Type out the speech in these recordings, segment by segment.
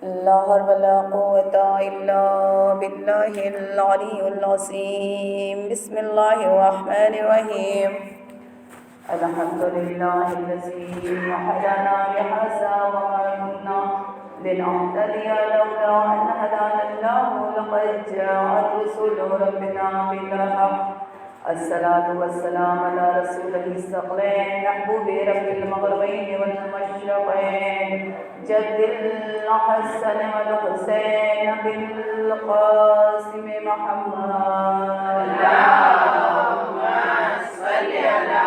لا حول ولا قوة إلا بالله العلي العظيم. بسم الله الرحمن الرحيم. الحمد لله الذي هدانا لهذا وما كنا لنهتدي لولا أن هدانا الله لقد جاءت رسل ربنا بالحق. الصلاة والسلام على رسوله الثقلين محبوب رب المغربين والمشرقين جد الحسن والحسين بالقاسم محمد. اللهم صل على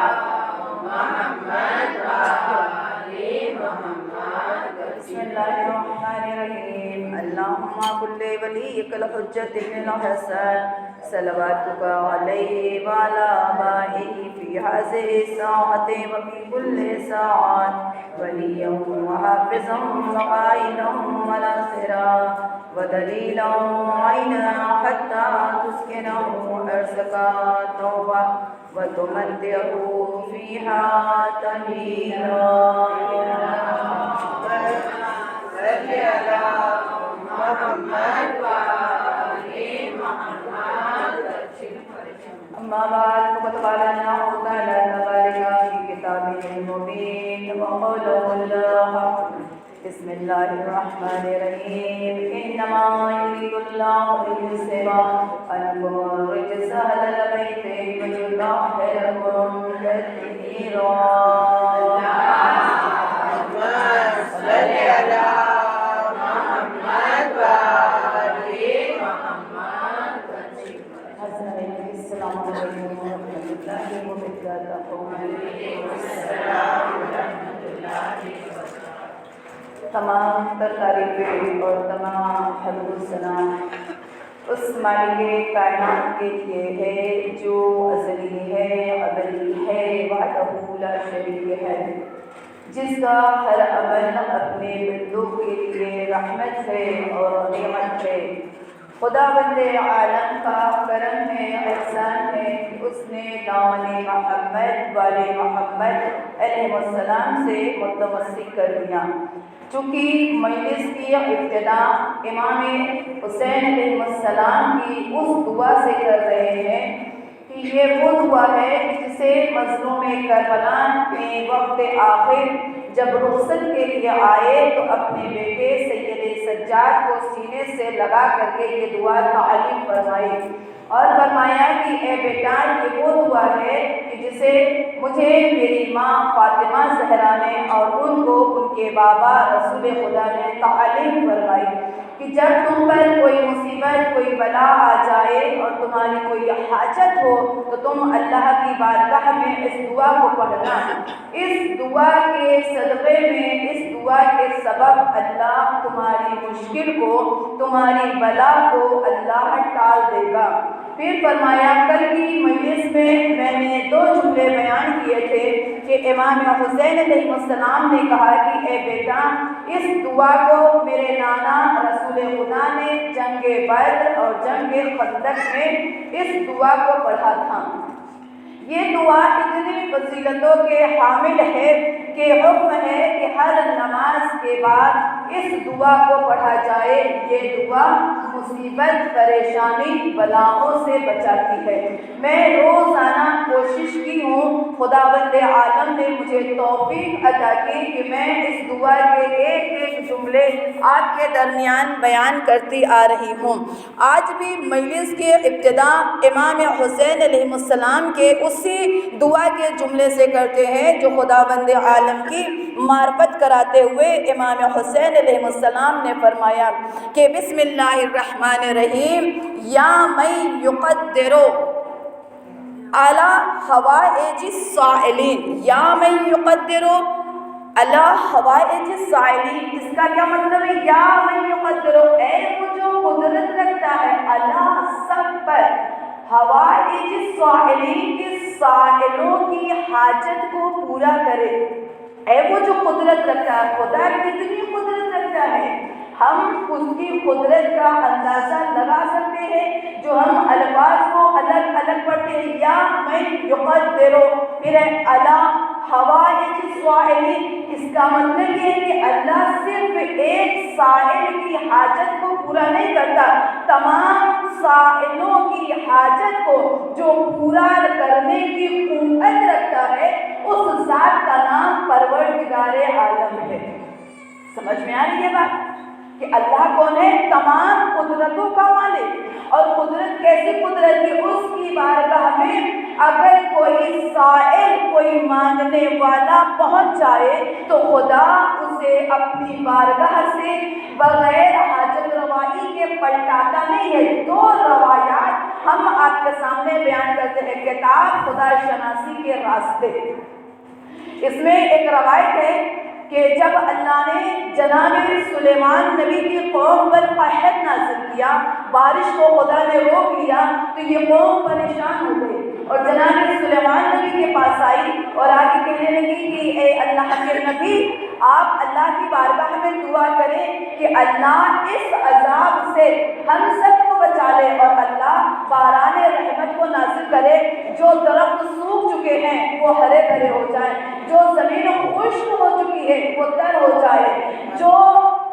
محمد وآل محمد. بسم الله الرحمن الرحيم. اللهم كل وليك الحجة بن الحسن صلواتك عليه وعلى آبائه في هذه الساعة وفي كل ساعة وليا وحافظا وقائدا وناصرا ودليلا وعينا حتى تسكنه أرزك توبة وتمتعه فيها تهيلا. صل على محمد وآل محمد. أما بعد فقد قال الله تعالى تبارك في كتابه المبين وقوله الحق. بسم الله الرحمن الرحيم. إنما يريد الله ليذهب عنكم الرجس أهل البيت ويطهركم تطهيرا. اللهم صل على محمد وآل محمد. السلام علیکم ورحمۃ اللہ وبرکاتہ. تمام تر تعریفیں اور تمام حمد و ثنا اس مالک کائنات کے لیے ہے جو ازلی ہے، ابدی ہے، وحدہ لا شریک ہے، جس کا ہر عمل اپنے بندوں کے لیے رحمت ہے اور نعمت ہے. خدا بند عالم کا کرم ہے، احسان ہے کہ اس نے دامن محمد والے محمد علیہ السلام سے متمسک کر دیا. چونکہ مجلس کی ابتدا امام حسین علیہ السلام کی اس دعا سے کر رہے ہیں کہ یہ وہ دعا ہے جسے مظلوم کربلا میں وقت آخر جب رخصت کے لیے آئے تو اپنے بیٹے سید سجاد کو سینے سے لگا کر کے یہ دعا تعلیم فرمائی اور فرمایا کہ اے بیٹا یہ وہ دعا ہے کہ جسے مجھے میری ماں فاطمہ زہرا نے اور ان کو ان کے بابا رسول خدا نے تعلیم فرمائی کہ جب تم پر کوئی مصیبت کوئی بلا آ جائے اور تمہاری کوئی حاجت ہو تو تم اللہ کی بارگاہ میں اس دعا کو پڑھنا. اس دعا کے صدقے میں، اس دعا کے سبب اللہ تمہاری مشکل کو، تمہاری بلا کو اللہ ٹال دے گا. پھر فرمایا کل کی مجلس میں نے 2 جملے بیان کیے تھے کہ امام حسین علیہ السلام نے کہا کہ اے بیٹا اس دعا کو میرے نانا رسول خدا نے جنگ بدر اور جنگ خندق میں اس دعا کو پڑھا تھا. یہ دعا اتنی فضیلتوں کے حامل ہے کہ حکم ہے کہ ہر نماز کے بعد اس دعا کو پڑھا جائے. یہ دعا مصیبت، پریشانی، بلاؤں سے بچاتی ہے. میں روزانہ کوشش کی ہوں، خداوند عالم نے مجھے توفیق عطا کی کہ میں اس دعا کے ایک ایک جملے آپ کے درمیان بیان کرتی آ رہی ہوں. آج بھی مجلس کے ابتدا امام حسین علیہ السلام کے اسی دعا کے جملے سے کرتے ہیں جو خداوند عالم کی معرفت کراتے ہوئے امام حسین علیہ السلام نے فرمایا کہ بسم اللہ الرحمن الرحیم. یا من یقدرو علی حوائج السائلین. یا من یقدرو علی حوائج السائلین. اس کا کیا مطلب ہے؟ یا من یقدرو، اے وہ جو قدرت رکھتا ہے اللہ سب پر، حوائج السائلین کے سائلوں کی حاجت کو پورا کرے. اے وہ جو قدرت رکھتا ہے، خدا کتنی قدرت رکھتا ہے، ہم اس کی قدرت کا اندازہ لگا سکتے ہیں جو ہم الفاظ کو الگ الگ پڑھتے ہیں. یا من یقدرو، پھر ہے علی حوائج السائلین، اس کا مطلب یہ ہے کہ اللہ صرف ایک سائل کی حاجت کو پورا نہیں کرتا، تمام سائلوں کی حاجت کو جو پورا کرنے کی قوت رکھتا ہے اس ذات کا نام پروردگار عالم ہے۔ سمجھ میں آ رہی ہے بات کہ اللہ کون ہے؟ تمام قدرتوں کا مالک، اور قدرت کیسی قدرت ہے؟ اس کی بارگاہ میں اگر کوئی سائل، کوئی مانگنے والا پہنچ جائے تو خدا اسے اپنی بارگاہ سے بغیر حاجت روائی کے پلٹاتا نہیں ہے۔ دو روایات ہم آپ کے سامنے بیان کرتے ہیں، کتاب خدا شناسی کے راستے۔ اس میں ایک روایت ہے کہ جب اللہ نے جناب سلیمان نبی کی قوم پر قحط نازل کیا، بارش کو خدا نے روک لیا تو یہ قوم پریشان ہو گئی، اور جناب سلیمان نبی کے پاس آئی اور آگے کہنے لگی کہ اے اللہ کے نبی، آپ اللہ کی بارگاہ میں دعا کریں کہ اللہ اس عذاب سے ہم سب کو بچا لے، اور اللہ باران رحمت کو نازل کرے، جو درخت سوکھ چکے ہیں وہ ہرے بھرے ہو جائیں، جو زمین خشک ہو چکی ہے وہ تر ہو جائے، جو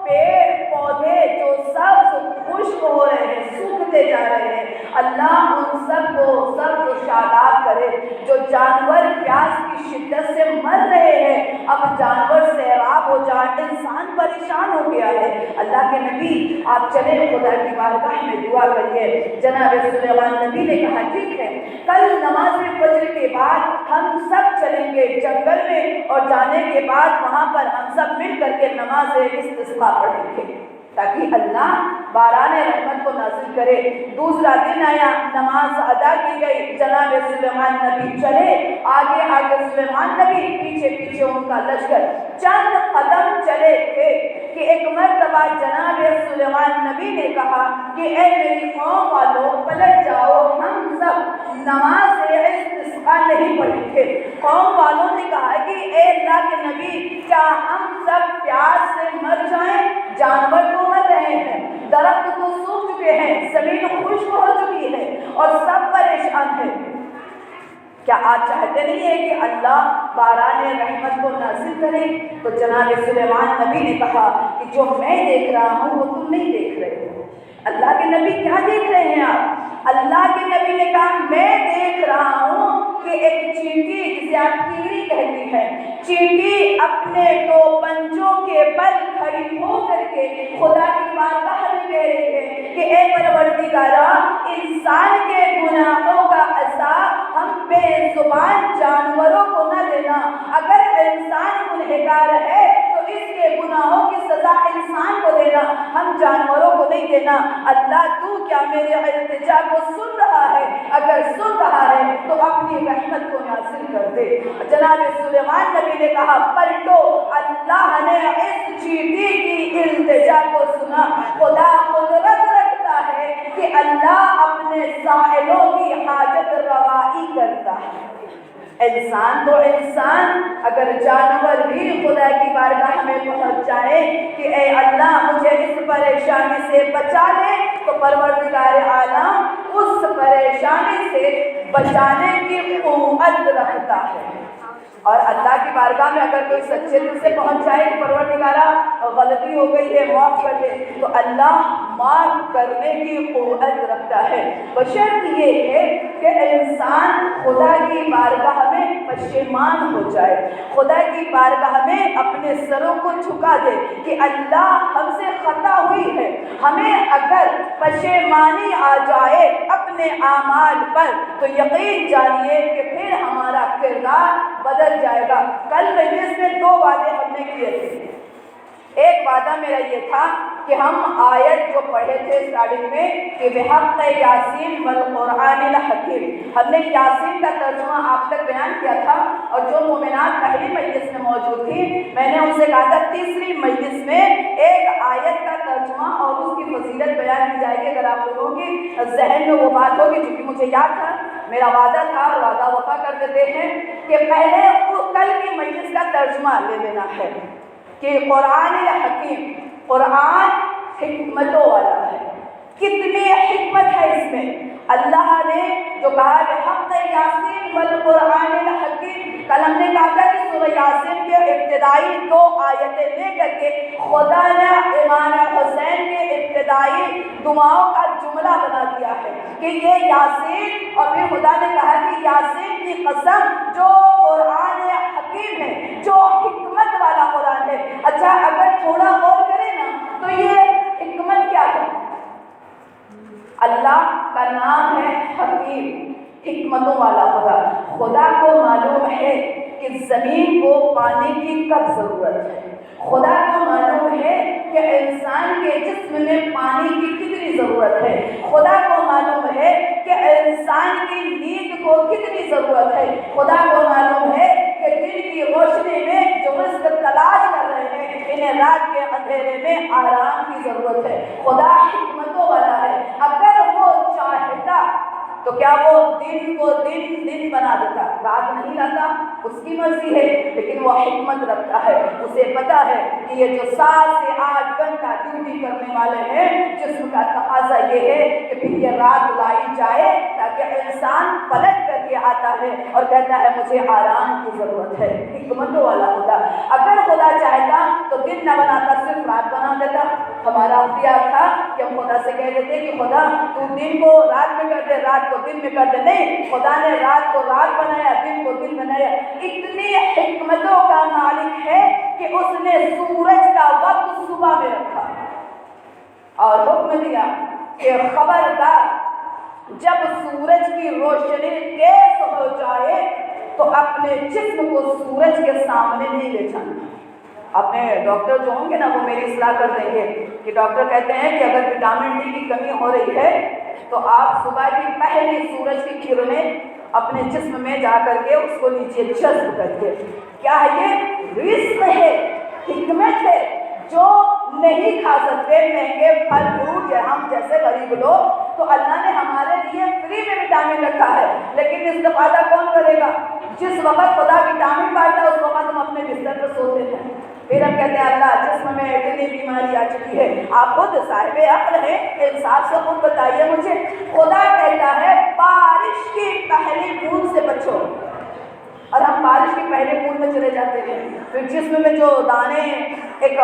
پیڑ پودے جو سبز خشک ہو رہے ہیں، سوکھتے جا رہے ہیں، اللہ ان سب کو سبز و شاداب کرے، جو جانور پیاس کی شدت سے مر رہے ہیں اب جانور سیراب ہو جائے، انسان پریشان ہو گیا ہے۔ اللہ کے نبی آپ چلے خدا کی بارگاہ میں دعا کریے۔ جناب سلیمان نبی نے کہا ٹھیک ہے، کل نماز فجر کے بعد ہم سب چلیں گے جنگل میں، اور جانے کے بعد وہاں پر ہم سب مل کر کے نماز استسقا پڑھیں گے تاکہ اللہ باران رحمت کو نازل کرے۔ دوسرا دن آیا، نماز ادا کی گئی، جناب سلیمان نبی چلے، آگے آگے سلیمان نبی، پیچھے پیچھے ان کا لشکر۔ چند قدم چلے تھے کہ ایک مرتبہ جناب سلیمان نبی نے کہا کہ اے میری قوم والوں پلٹ جاؤ، ہم سب نماز استسقا نہیں پڑھیں گے۔ قوم والوں نے کہا کہ اے اللہ کے نبی، کیا ہم سب پیاس سے مر جائیں؟ جانور تو مر رہے ہیں، درخت تو سوکھ چکے ہیں، زمین خشک ہو چکی ہے اور سب پریشان ہیں، کیا آپ چاہتے نہیں ہیں کہ اللہ باران رحمت کو نازل کرے؟ تو جناب سلیمان نبی نے کہا کہ جو میں دیکھ رہا ہوں وہ تم نہیں دیکھ رہے ہو۔ اللہ کے نبی کیا دیکھ رہے ہیں آپ؟ اللہ کے نبی نے کہا میں دیکھ رہا ہوں کہ ایک چینٹی، جسے آپ کیڑی کہتی ہیں، چینٹی اپنے دو پنجوں کے بل کھڑی ہو کر کے خدا کی بارگاہ میں کہہ رہی ہے کہ اے پروردگارا، انسان کے گناہوں کا عذاب ہم بے زبان جانوروں کو نہ دینا، اگر انسان گنہگار ہے تو اس کے گناہوں کی سزا انسان کو دینا، ہم جانوروں کو نہیں دینا۔ اللہ تو کیا میرے التجا کو سن رہا ہے؟ اگر سن رہا ہے تو اپنی رحمت کو نازل کر دے۔ جناب سلیمان نبی نے کہا پلٹو، اللہ نے اس چینٹی کی التجا کو سنا۔ خدا قدرت رکھتا ہے کہ اللہ اپنے سائلوں کی حاجت روائی کرتا ہے۔ انسان تو انسان، اگر جانور بھی خدا کی بارگاہ میں پہنچ جائے کہ اے اللہ مجھے اس پریشانی سے بچا لے، تو پروردگار عالم اس پریشانی سے بچانے کی قوت رکھتا ہے۔ اور اللہ کی بارگاہ میں اگر کوئی سچے دل سے پہنچ جائے کہ پروردگارا غلطی ہو گئی ہے معاف کر دے، تو اللہ معاف کرنے کی قوت رکھتا ہے، بشرط یہ ہے کہ انسان خدا کی بارگاہ میں پشیمان ہو جائے، خدا کی بارگاہ میں اپنے سروں کو جھکا دے کہ اللہ ہم سے خطا ہوئی ہے۔ ہمیں اگر پشیمانی آ جائے اپنے اعمال پر تو یقین جانیے کہ پھر ہمارا کردار بدل جائے گا۔ کل مجلس میں دو وعدے ہم نے کیے تھے۔ ایک وعدہ میرا یہ تھا کہ ہم آیت جو پڑھے تھے اسٹارٹنگ میں کہ بحق یاسین والقرآن الحکیم، ہم نے یاسین کا ترجمہ آپ تک بیان کیا تھا، اور جو مومنات پہلی مجلس میں موجود تھی میں نے ان سے کہا تھا تیسری مجلس میں ایک آیت کا ترجمہ اور اس کی فضیلت بیان کی جائے گی۔ اگر آپ لوگوں کی ذہن میں وہ بات ہوگی، چونکہ مجھے یاد تھا، میرا وعدہ تھا اور وعدہ وفا کر دیتے ہیں کہ پہلے کل کی مجلس کا ترجمہ لے لینا ہے کہ قرآن الحکیم، قرآن حکمتوں والا ہے، کتنی حکمت ہے اس میں. اللہ نے جو کہا کہ حق یاسین والقرآن الحکیم، کل ہم نے کہا تھا کہ سورہ یاسین کے ابتدائی 2 آیتیں لے کر کے خدا نے امام حسین کے ابتدائی دعاؤں کا جملہ بنا دیا ہے کہ یہ یاسین، اور پھر خدا نے کہا کہ یاسین کی قسم جو قرآن حکیم ہے، جو حکمت والا قرآن ہے. اچھا اگر تھوڑا غور کریں نا تو یہ حکمت کیا ہے؟ اللہ کا نام ہے حکیم، حکمتوں والا خدا. خدا کو معلوم ہے کہ زمین کو پانی کی کب ضرورت ہے، خدا کو معلوم ہے کہ انسان کے جسم میں پانی کی کتنی ضرورت ہے، خدا کو معلوم ہے کہ انسان کی نیند کو کتنی ضرورت ہے، خدا کو معلوم ہے کہ دن کی روشنی میں جو رزق تلاش کر رہے ہیں انہیں رات کے اندھیرے میں آرام کی ضرورت ہے. خدا حکمتوں والا ہے. اگر وہ چاہتا تو کیا وہ دن کو دن بنا دیتا، رات نہیں لاتا، اس کی مرضی ہے، لیکن وہ حکمت رکھتا ہے. اسے پتا ہے کہ یہ جو 7 سے 8 گھنٹہ ڈیوٹی کرنے والے ہیں، جسم کا تقاضا یہ ہے کہ پھر یہ رات لائی جائے تاکہ انسان پلٹ کر کے آتا ہے اور کہتا ہے مجھے آرام کی ضرورت ہے. حکمتوں والا خدا. اگر خدا چاہتا تو دن نہ بناتا، صرف رات بنا دیتا. ہمارا اختیار تھا کہ ہم خدا سے کہہ دیتے کہ خدا تو دن کو رات میں کر دے، رات کو دن میں کر دے. نہیں، خدا نے رات کو رات بنایا، دن کو دن بنایا. اتنی حکمتوں کا مالک ہے کہ اس نے سورج کا وقت صبح میں رکھا اور حکم دیا کہ خبردار جب سورج کی روشنی تیز ہو جائے تو اپنے جسم کو سورج کے سامنے نہیں لے جانا. اپنے ڈاکٹر جو ہوں گے نا وہ میری اصلاح کر دیں گے کہ ڈاکٹر کہتے ہیں کہ اگر وٹامن ڈی کی کمی ہو رہی ہے تو آپ صبح کی پہلی سورج کی کرنیں اپنے جسم میں جا کر کے اس کو نیچے جذب کر کے. کیا ہے یہ؟ رزق ہے، حکمت ہے. جو نہیں کھا سکتے مہنگے پھل فروٹ ہم جیسے غریب لوگ، تو اللہ نے ہمارے لیے فری میں وٹامن رکھا ہے، لیکن استفادہ کون کرے گا؟ جس وقت خدا وٹامن بانٹتا ہے اس وقت ہم اپنے بستر پر سوتے ہیں. پھر ہم کہتے ہیں اللہ جسم میں اتنی بیماری آ چکی ہے. آپ خود صاحب عقل ہیں، انصاف سے خود بتائیے مجھے. خدا کہتا ہے بارش کی پہلی بوند سے بچو، اور ہم بارش کی پہلے بوند میں چلے جاتے ہیں. پھر جسم میں جو دانے، ایک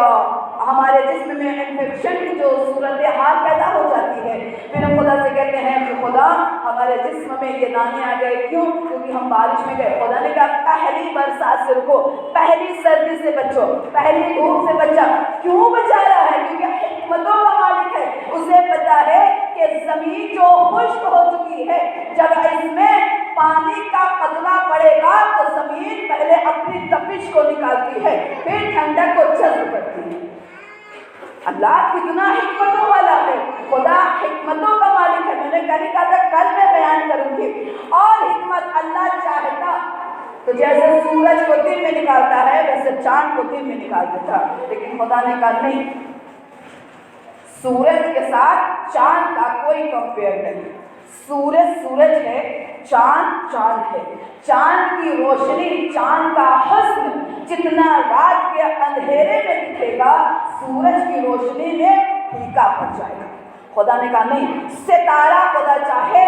ہمارے جسم میں انفیکشن کی جو صورتحال پیدا ہو جاتی ہے، پھر ہم خدا سے کہتے ہیں کہ خدا ہمارے جسم میں یہ دانے آ گئے. کیوں؟ کیونکہ ہم بارش میں گئے. خدا نے کہا پہلی برسات سے رکو، پہلی سردی سے بچو، پہلی دھوپ سے بچا. کیوں بچا رہا ہے؟ کیونکہ حکمتوں کا مالک ہے. اسے پتا ہے کہ زمین جو خشک ہو چکی ہے، جب اس میں پانی کا قطرہ پڑے گا تو زمین پہلے اپنی تپش کو نکالتی ہے، پھر ٹھنڈک کو جذب کرتی ہے. اللہ کتنا حکمتوں والا ہے. خدا حکمتوں کا مالک ہے. میں نے کہا تھا کل میں بیان کروں گی. اور حکمت اللہ چاہتا تو جیسے سورج کو دن میں نکالتا ہے ویسے چاند کو دن میں نکال دیتا، لیکن خدا نے کہا نہیں، سورج کے ساتھ چاند کا کوئی کمپیئر نہیں. سورج ہے، چاند ہے. چاند کی روشنی، چاند کا حسن جتنا رات کے اندھیرے میں دکھے گا سورج کی روشنی میں پھیکا پڑ جائے گا. خدا نے کہا نہیں، ستارہ خدا چاہے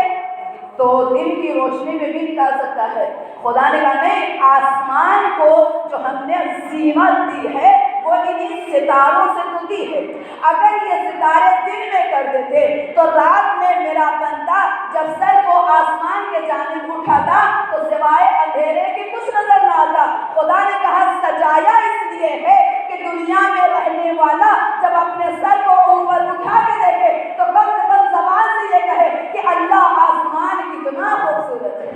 تو دن کی روشنی میں بھی نکال سکتا ہے. خدا نے کہا نہیں، آسمان کو جو ہم نے زینت دی ہے وہ انہی ستاروں سے تو دی ہے. اگر یہ ستارے دن میں کر دیتے تو رات میں میرا بندہ جب سر کو آسمان کے جانب اٹھاتا تو سوائے اندھیرے کے کچھ نظر نہ آتا. خدا نے کہا سجایا اس لیے ہے کہ دنیا میں رہنے والا جب اپنے سر کو اوپر اٹھا کے دیکھے تو کم سے کم زبان سے یہ کہے کہ اللہ آسمان کتنا خوبصورت ہے،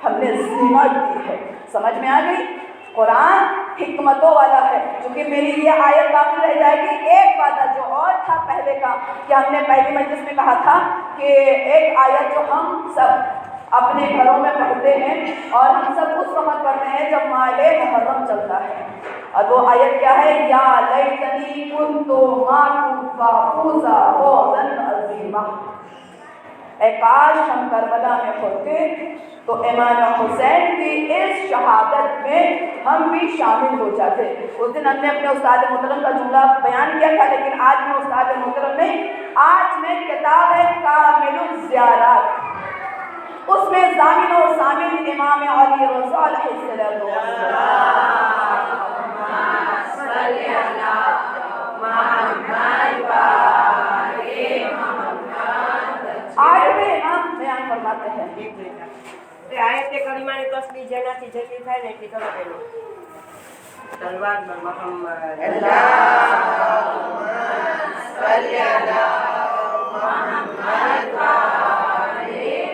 ہم نے زینت دی ہے. سمجھ میں آ گئی؟ قرآن حکمتوں والا ہے. چونکہ میری یہ آیت باقی رہ جائے گی. ایک وعدہ جو اور تھا پہلے کا کہ ہم نے پہلی مجلس میں کہا تھا کہ ایک آیت جو ہم سب اپنے گھروں میں پڑھتے ہیں اور ہم سب اس وقت پڑھتے ہیں جب ماہ محرم چلتا ہے، اور وہ آیت کیا ہے؟ یا لیتنی کنت معکم فافوز فوزا عظیما. اے کاش ہم کربلا میں ہوتے تو امام حسین کی اس شہادت میں ہم بھی شامل ہو جاتے۔ اس دن ہم نے اپنے استاد محترم کا جملہ بیان کیا تھا، لیکن آج میں استاد محترم نہیں، آج میں کتاب ہے کامل الزیارات، اس میں ضامن و ثامن امام علی رضا علیہ السلام، آٹھویں امام بیان فرماتے ہیں۔ آیت کریمہ ની તસબીહ જેનાથી જેટલી થાય ને એટલી કરો પેલો સલવાત મુહમ્મદ અલ્લાહુમ્મા સલ્લી અલા મુહમ્મદ વ આલે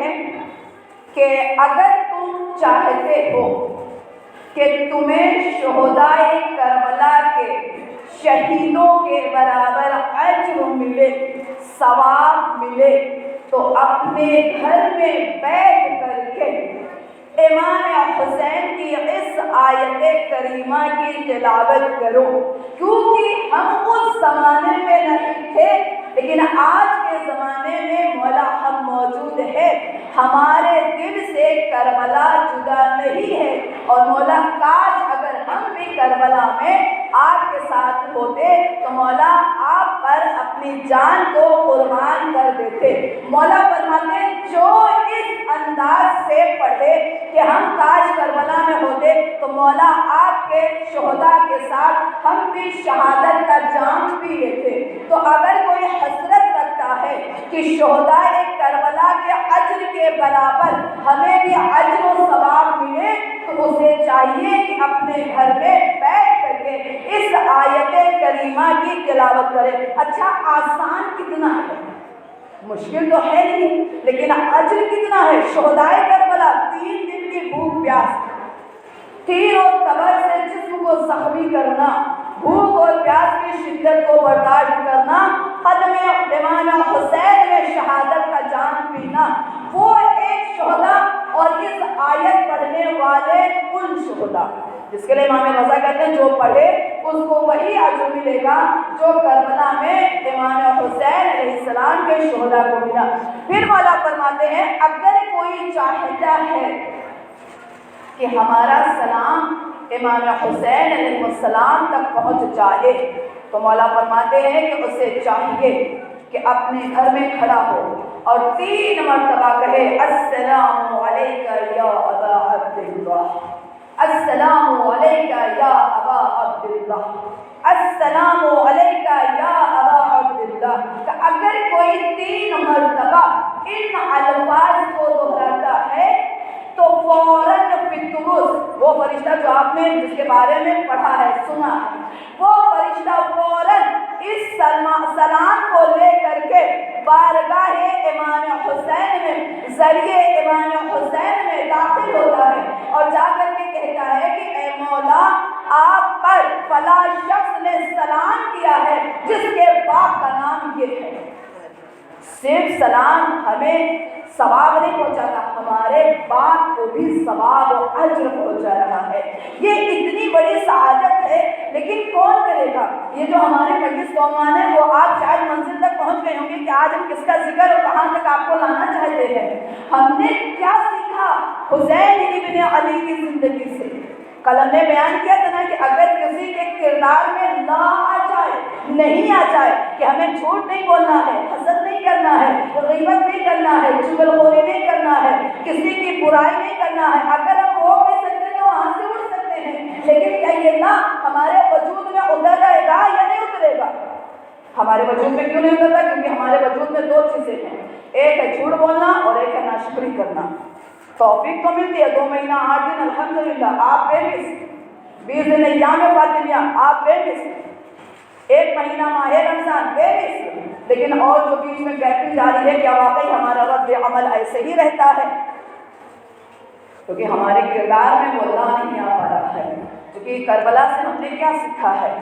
ہیں کہ اگر تم چاہتے ہو کہ تمہیں شہدائے کربلا کے شہیدوں کے برابر اجر ملے، ثواب ملے، تو اپنے گھر میں بیٹھ کر کے امام حسین کی اس آیت کریمہ کی تلاوت کرو، کیونکہ ہم اس زمانے میں نہیں تھے لیکن آج کے زمانے میں مولا ہم موجود ہے، ہمارے دل سے کربلا جدا نہیں ہے، اور مولا کاش اگر ہم بھی کربلا میں آپ کے ساتھ ہوتے تو مولا آپ پر اپنی جان کو قربان کر دیتے۔ مولا فرماتے جو اس انداز سے پڑھے کہ ہم کاش کربلا میں ہوتے تو مولا آپ کے شہداء کے ساتھ ہم بھی شہادت کا جام پی لیتے۔ تو اگر کوئی حسرت رکھتا ہے کہ شہداء کربلا کے اجر کے برابر ہمیں بھی اجر و ثواب ملے تو اسے چاہیے کہ اپنے گھر میں بیٹھ کر کے اس آیت کریمہ کی تلاوت کرے۔ اچھا آسان کتنا ہے، مشکل تو ہے نہیں، لیکن اجر کتنا ہے۔ شہداء کربلا 3 دن کی بھوک پیاس، تیر اور تبر سے جسم کو زخمی کرنا، بھوک اور پیاس کی شدت کو برداشت کرنا، قدم امام حسین میں شہادت کا جام پینا، وہ ایک شہداء اور اس آیت پڑھنے والے ان شہداء جس کے لیے امام رضا کہتے ہیں جو پڑھے اس کو وہی اجر ملے گا جو کربلا میں امام حسین علیہ السلام کے شہداء کو ملا۔ پھر مولا فرماتے ہیں اگر کوئی چاہتا ہے کہ ہمارا سلام امام حسین علیہ السلام تک پہنچ جائے تو مولا فرماتے ہیں کہ اسے چاہیے کہ اپنے گھر میں کھڑا ہو اور 3 مرتبہ کہے السلام علیکہ یا ابا عبداللہ، السلام علیکہ یا ابا عبداللہ، السلام علیکہ یا ابا عبداللہ۔ کہ اگر کوئی 3 مرتبہ ان الفاظ کو دہراتا ہے تو فوراً فطرس، وہ فرشتہ جو آپ نے جس کے بارے میں پڑھا ہے سنا ہے، وہ فرشتہ فوراً اس سلام کو لے کر کے بارگاہ امام حسین میں، ذریعے امام حسین میں داخل ہوتا ہے اور جا کر کے کہتا ہے کہ اے مولا آپ پر فلاں شخص نے سلام کیا ہے جس کے باپ کا نام یہ ہے۔ صرف سلام ہمیں ثواب نہیں پہنچاتا، ہمارے باپ کو بھی ثواب و اجر پہنچا رہا ہے۔ یہ اتنی بڑی سعادت ہے، لیکن کون کرے گا؟ یہ جو ہمارے مجلس قومان ہے وہ آپ شاید منزل تک پہنچ گئے ہوں گے کہ آج ہم کس کا ذکر اور کہاں تک آپ کو لانا چاہتے ہیں۔ ہم نے کیا سیکھا حسین ابن علی کی زندگی سے؟ کل ہم نے بیان کیا تھا نا کہ اگر کسی کے کردار میں نہ آ جائے، نہیں آ جائے کہ ہمیں جھوٹ نہیں بولنا ہے، حسد نہیں کرنا ہے، غیبت نہیں کرنا ہے، چغلخوری نہیں کرنا ہے، کسی کی برائی نہیں کرنا ہے، اگر ہم روک نہیں سکتے تو وہاں سے اٹھ سکتے ہیں، لیکن کیا یہ نہ ہمارے وجود میں اتر جائے گا یا نہیں اترے گا؟ ہمارے وجود میں کیوں نہیں اترتا؟ کیونکہ ہمارے وجود میں 2 چیزیں ہیں، ایک ہے جھوٹ بولنا اور ایک ہے ناشکری کرنا۔ توفیق تو ملتی ہے 2 مہینہ 8 دن الحمدللہ آپ بے مس، 20 دن ایام فاطمیہ آپ بے مس، 1 مہینہ ماہ رمضان بے مس، لیکن اور جو بیچ میں گیپنگ جاری ہے کیا واقعی ہمارا رد عمل ایسے ہی رہتا ہے؟ کیونکہ ہمارے کردار میں وہ اللہ نہیں آ پا رہا ہے۔ کیونکہ کربلا سے ہم نے کیا سیکھا ہے؟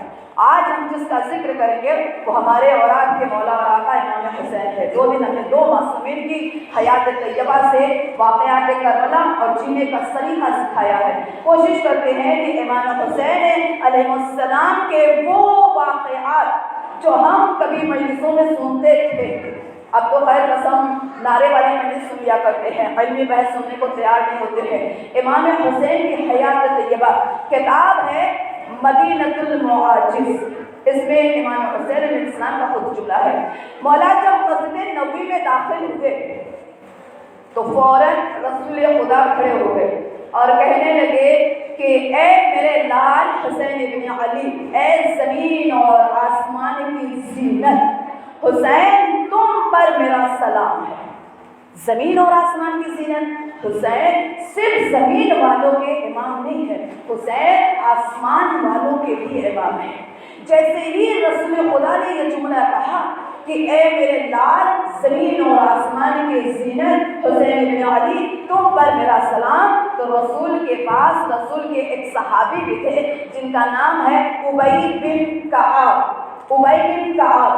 آج ہم جس کا ذکر کریں گے وہ ہمارے اور آپ کے مولا اور آقا امام حسین ہے۔ 2 دن ہم نے 2 معصومین کی حیات طیبہ سے واقعات کربلا اور جینے کا سلیقہ سکھایا ہے۔ کوشش کرتے ہیں کہ امام حسین علیہ السلام کے وہ واقعات واقعات جو ہم کبھی مجلسوں میں سنتے تھے، اب تو خیر قسم نعرے والی مجلس سن لیا کرتے ہیں، علمی بحث سننے کو تیار نہیں ہوتے ہیں۔ امام حسین کی حیات طیبہ کتاب ہے مدینۃ المعاجز، اس میں امام حسین علیہ السلام کا خود جملہ ہے۔ مولا جب مسجد نبوی میں داخل ہوئے تو فوراً رسول خدا کھڑے ہو گئے اور کہنے لگے کہ اے میرے لال حسین ابن علی، اے زمین اور آسمان کی زینت، حسین تم پر میرا سلام ہے۔ زمین اور آسمان کی زینت، حسین صرف زمین والوں کے امام نہیں ہے، حسین آسمان والوں کے بھی امام ہے۔ جیسے ہی رسول خدا نے یہ جملہ کہا کہ اے میرے لال زمین اور آسمان کے زینت حسین بن علی تم پر میرا سلام، تو رسول کے پاس رسول کے ایک صحابی بھی تھے جن کا نام ہے ابی بن کعب۔ ابی بن کعب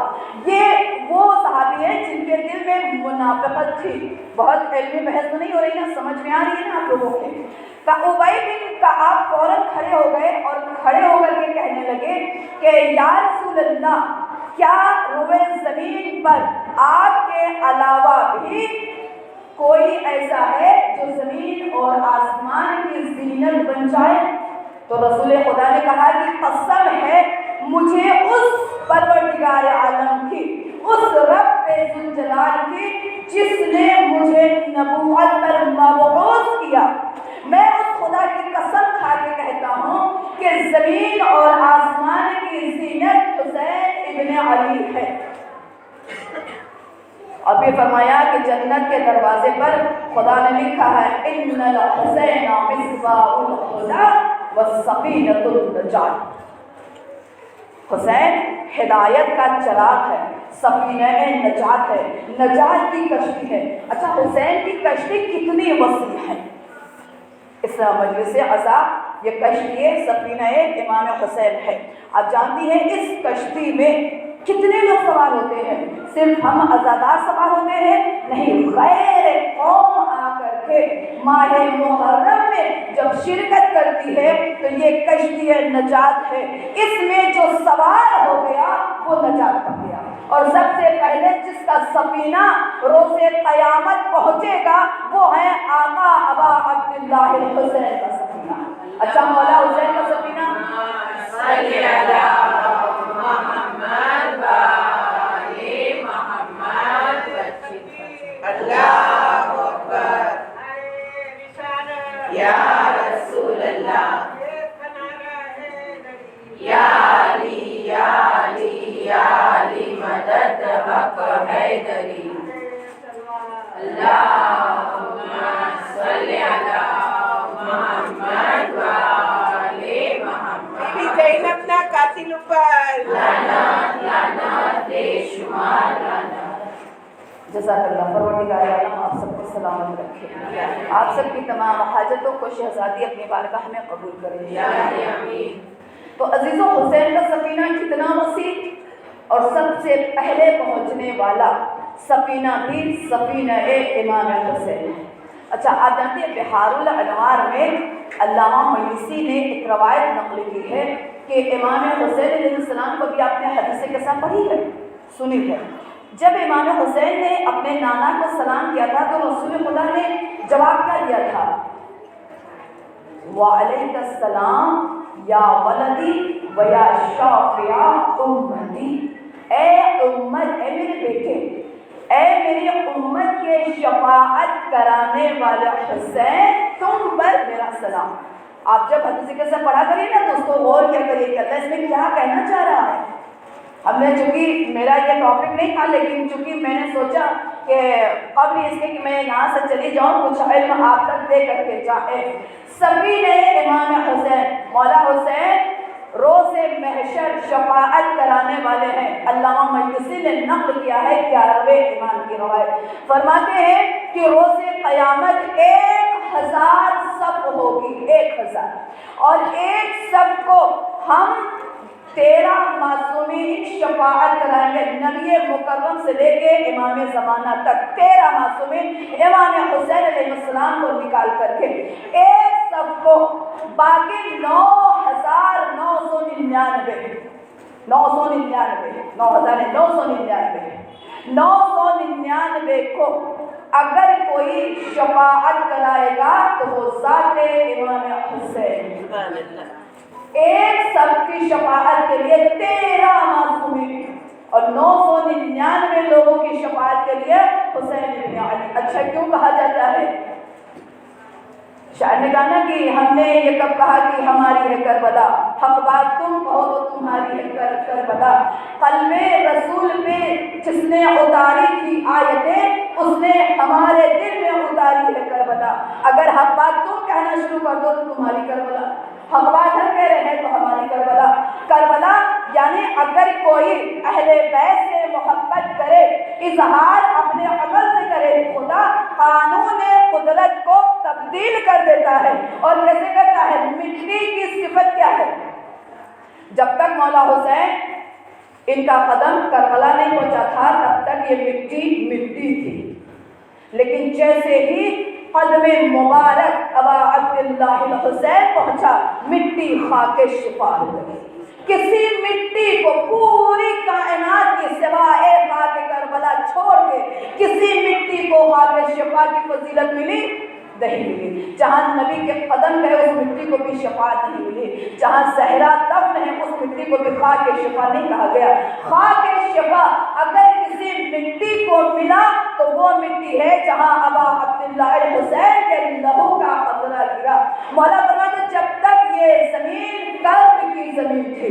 یہ وہ صحابی ہیں جن کے دل میں منافقت تھی۔ بہت علمی بحث تو نہیں ہو رہی نا، سمجھ میں آ رہی ہے نا آپ لوگوں کے؟ ابی بن کعب فوراً کھڑے ہو گئے اور کھڑے ہو کر کے کہنے لگے کہ یا رسول اللہ، کیا روئے زمین پر آپ کے علاوہ بھی کوئی ایسا ہے جو زمین اور آسمان کی زینت بن جائے؟ تو رسول خدا نے کہا کہ قسم ہے مجھے اس پروردگار عالم کی، اس رب ذوالجلال کی جس نے مجھے نبوت پر مبعوث کیا، میں اس خدا کی قسم کھا کے کہتا ہوں کہ زمین اور آسمان کی زینت حسین ابن علی ہے۔ اب یہ فرمایا کہ جنت کے دروازے پر خدا نے لکھا ہے ان الحسین مصباح الہدی والسفینۃ النجات، حسین ہدایت کا چراغ ہے، سفینہ نجات ہے، نجات کی کشتی ہے۔ اچھا حسین کی کشتی کتنی وسیع ہے؟ اس مجلس عزا یہ کشتی سفینہ امام حسین ہے۔ آپ جانتی ہیں اس کشتی میں کتنے لوگ سوار ہوتے ہیں؟ صرف ہم عزادار سوار ہوتے ہیں؟ نہیں، غیر قوم آ کر کے ماہ محرم میں جب شرکت کرتی ہے تو یہ کشتی نجات ہے، اس میں جو سوار ہو گیا وہ نجات پا گیا۔ اور سب سے پہلے جس کا سفینہ روز قیامت پہنچے گا وہ ہے آقا ابا عبداللہ الحسین کا سفینہ۔ اچھا مولا حسین کا سفینہ صلی اللہ محمد وآل محمد اللہ اکبر یا رسول اللہ یا علی یا علی یا علی مدد حق حیدری اللہم صلی علی محمد وآل محمد۔ بی زینب نا قاتل پر لعنت لعنت بے شمار لعنت۔ جزاک اللہ، پروردگار عالم آپ سب کو سلامت رکھے، آپ سب کی تمام حاجتوں کو شہزادی اپنی بارگاہ میں قبول کرے۔ تو عزیزوں، حسین کا سفینہ کتنا وسیع اور سب سے پہلے پہنچنے والا سفینہ بھی سفینہ امام حسین ہے۔ اچھا آپ جانتے ہیں بحار الانوار میں علامہ مجلسی نے ایک روایت نقل کی ہے کہ امام حسین علیہ السلام کو بھی آپ نے حدیث کے ساتھ پڑھی ہے، سنی ہے۔ جب امام حسین نے اپنے نانا کو سلام کیا تھا تو رسول خدا نے جواب کیا دیا تھا؟ وعلیک السلام یا ولدی و یا شافع امتی، اے امت، اے میرے بیٹے، اے میری امت کے شفاعت کرانے والے حسین تم پر میرا سلام۔ آپ جب حدیث کے ساتھ پڑھا کریے نا تو اس کو غور کیا کریے کہ اللہ اس میں کیا کہنا چاہ رہا ہے۔ ہم نے چونکہ میرا یہ ٹاپک نہیں تھا لیکن چونکہ میں نے سوچا کہ قبل اس کے کہ میں یہاں سے چلی جاؤں کچھ علم آپ تک دے کر کے جائے۔ سبھی نے امام حسین مولا حسین روز محشر شفاعت کرانے والے ہیں۔ علامہ مجلسی نے نقل کیا ہے 11ویں امام کی روایت، فرماتے ہیں کہ روز قیامت 1000 صف ہوگی، 1000، اور ایک صف کو ہم 13 معصومین شفاعت کرائیں گے، نبی مکرم سے لے کے امام زمانہ تک 13 معصومین امام حسین علیہ السلام کو نکال کر کے ایک سب کو باقی 9999 999 کو اگر کوئی شفاعت کرائے گا تو وہ ذات امام حسین، ایک سب کی شفاعت کے لیے 13 معصومین اور 999 لوگوں کی شفاعت کے لیے حسین ابن علی۔ اچھا کیوں کہا جاتا ہے؟ شاعر نے کہا نا کہ ہم نے یہ کب کہا کہ ہماری ہے کربلا، حق بات تم کہو تو تمہاری ہے کربلا۔ قلب رسول پہ جس نے اتاری تھی آیتیں، اس نے ہمارے دل میں اتاری ہے کربلا۔ اگر حق بات تم کہنا شروع کر دو تو تمہاری کربلا، حق بات ہم کہہ رہے ہیں تو ہماری کربلا۔ کربلا یعنی اگر کوئی اہل بیت سے محبت کرے، اظہار اپنے عمل سے کرے، خدا قانون قدرت کو تبدیل کر دیتا ہے۔ اور کیسے کرتا ہے؟ مٹی کی صفت کیا ہے؟ جب تک مولا حسین ان کا قدم کربلا نہیں پہنچا تھا تب تک یہ مٹی تھی، لیکن جیسے ہی قدم مبارک ابا عبداللہ الحسین پہنچا، مٹی خاک شفا ہو گئی۔ کسی مٹی کو پوری کائنات کی سوائے خاک کربلا چھوڑ کے کسی مٹی کو خاک شفا کی فضیلت ملی نہیں ملی۔ جہاں نبی کے قدم گئے اس مٹی کو بھی شفاعت نہیں ملی، جہاں زہرا دفن ہے اس مٹی کو بھی خاک شفا نہیں کہا گیا۔ خاک شفا اگر کسی مٹی کو ملا تو وہ مٹی ہے جہاں ابا عبداللہ الحسین کے لہو کا قطرہ گرا۔ مولا فرماتے جب تک یہ زمین کرب کی زمین تھی،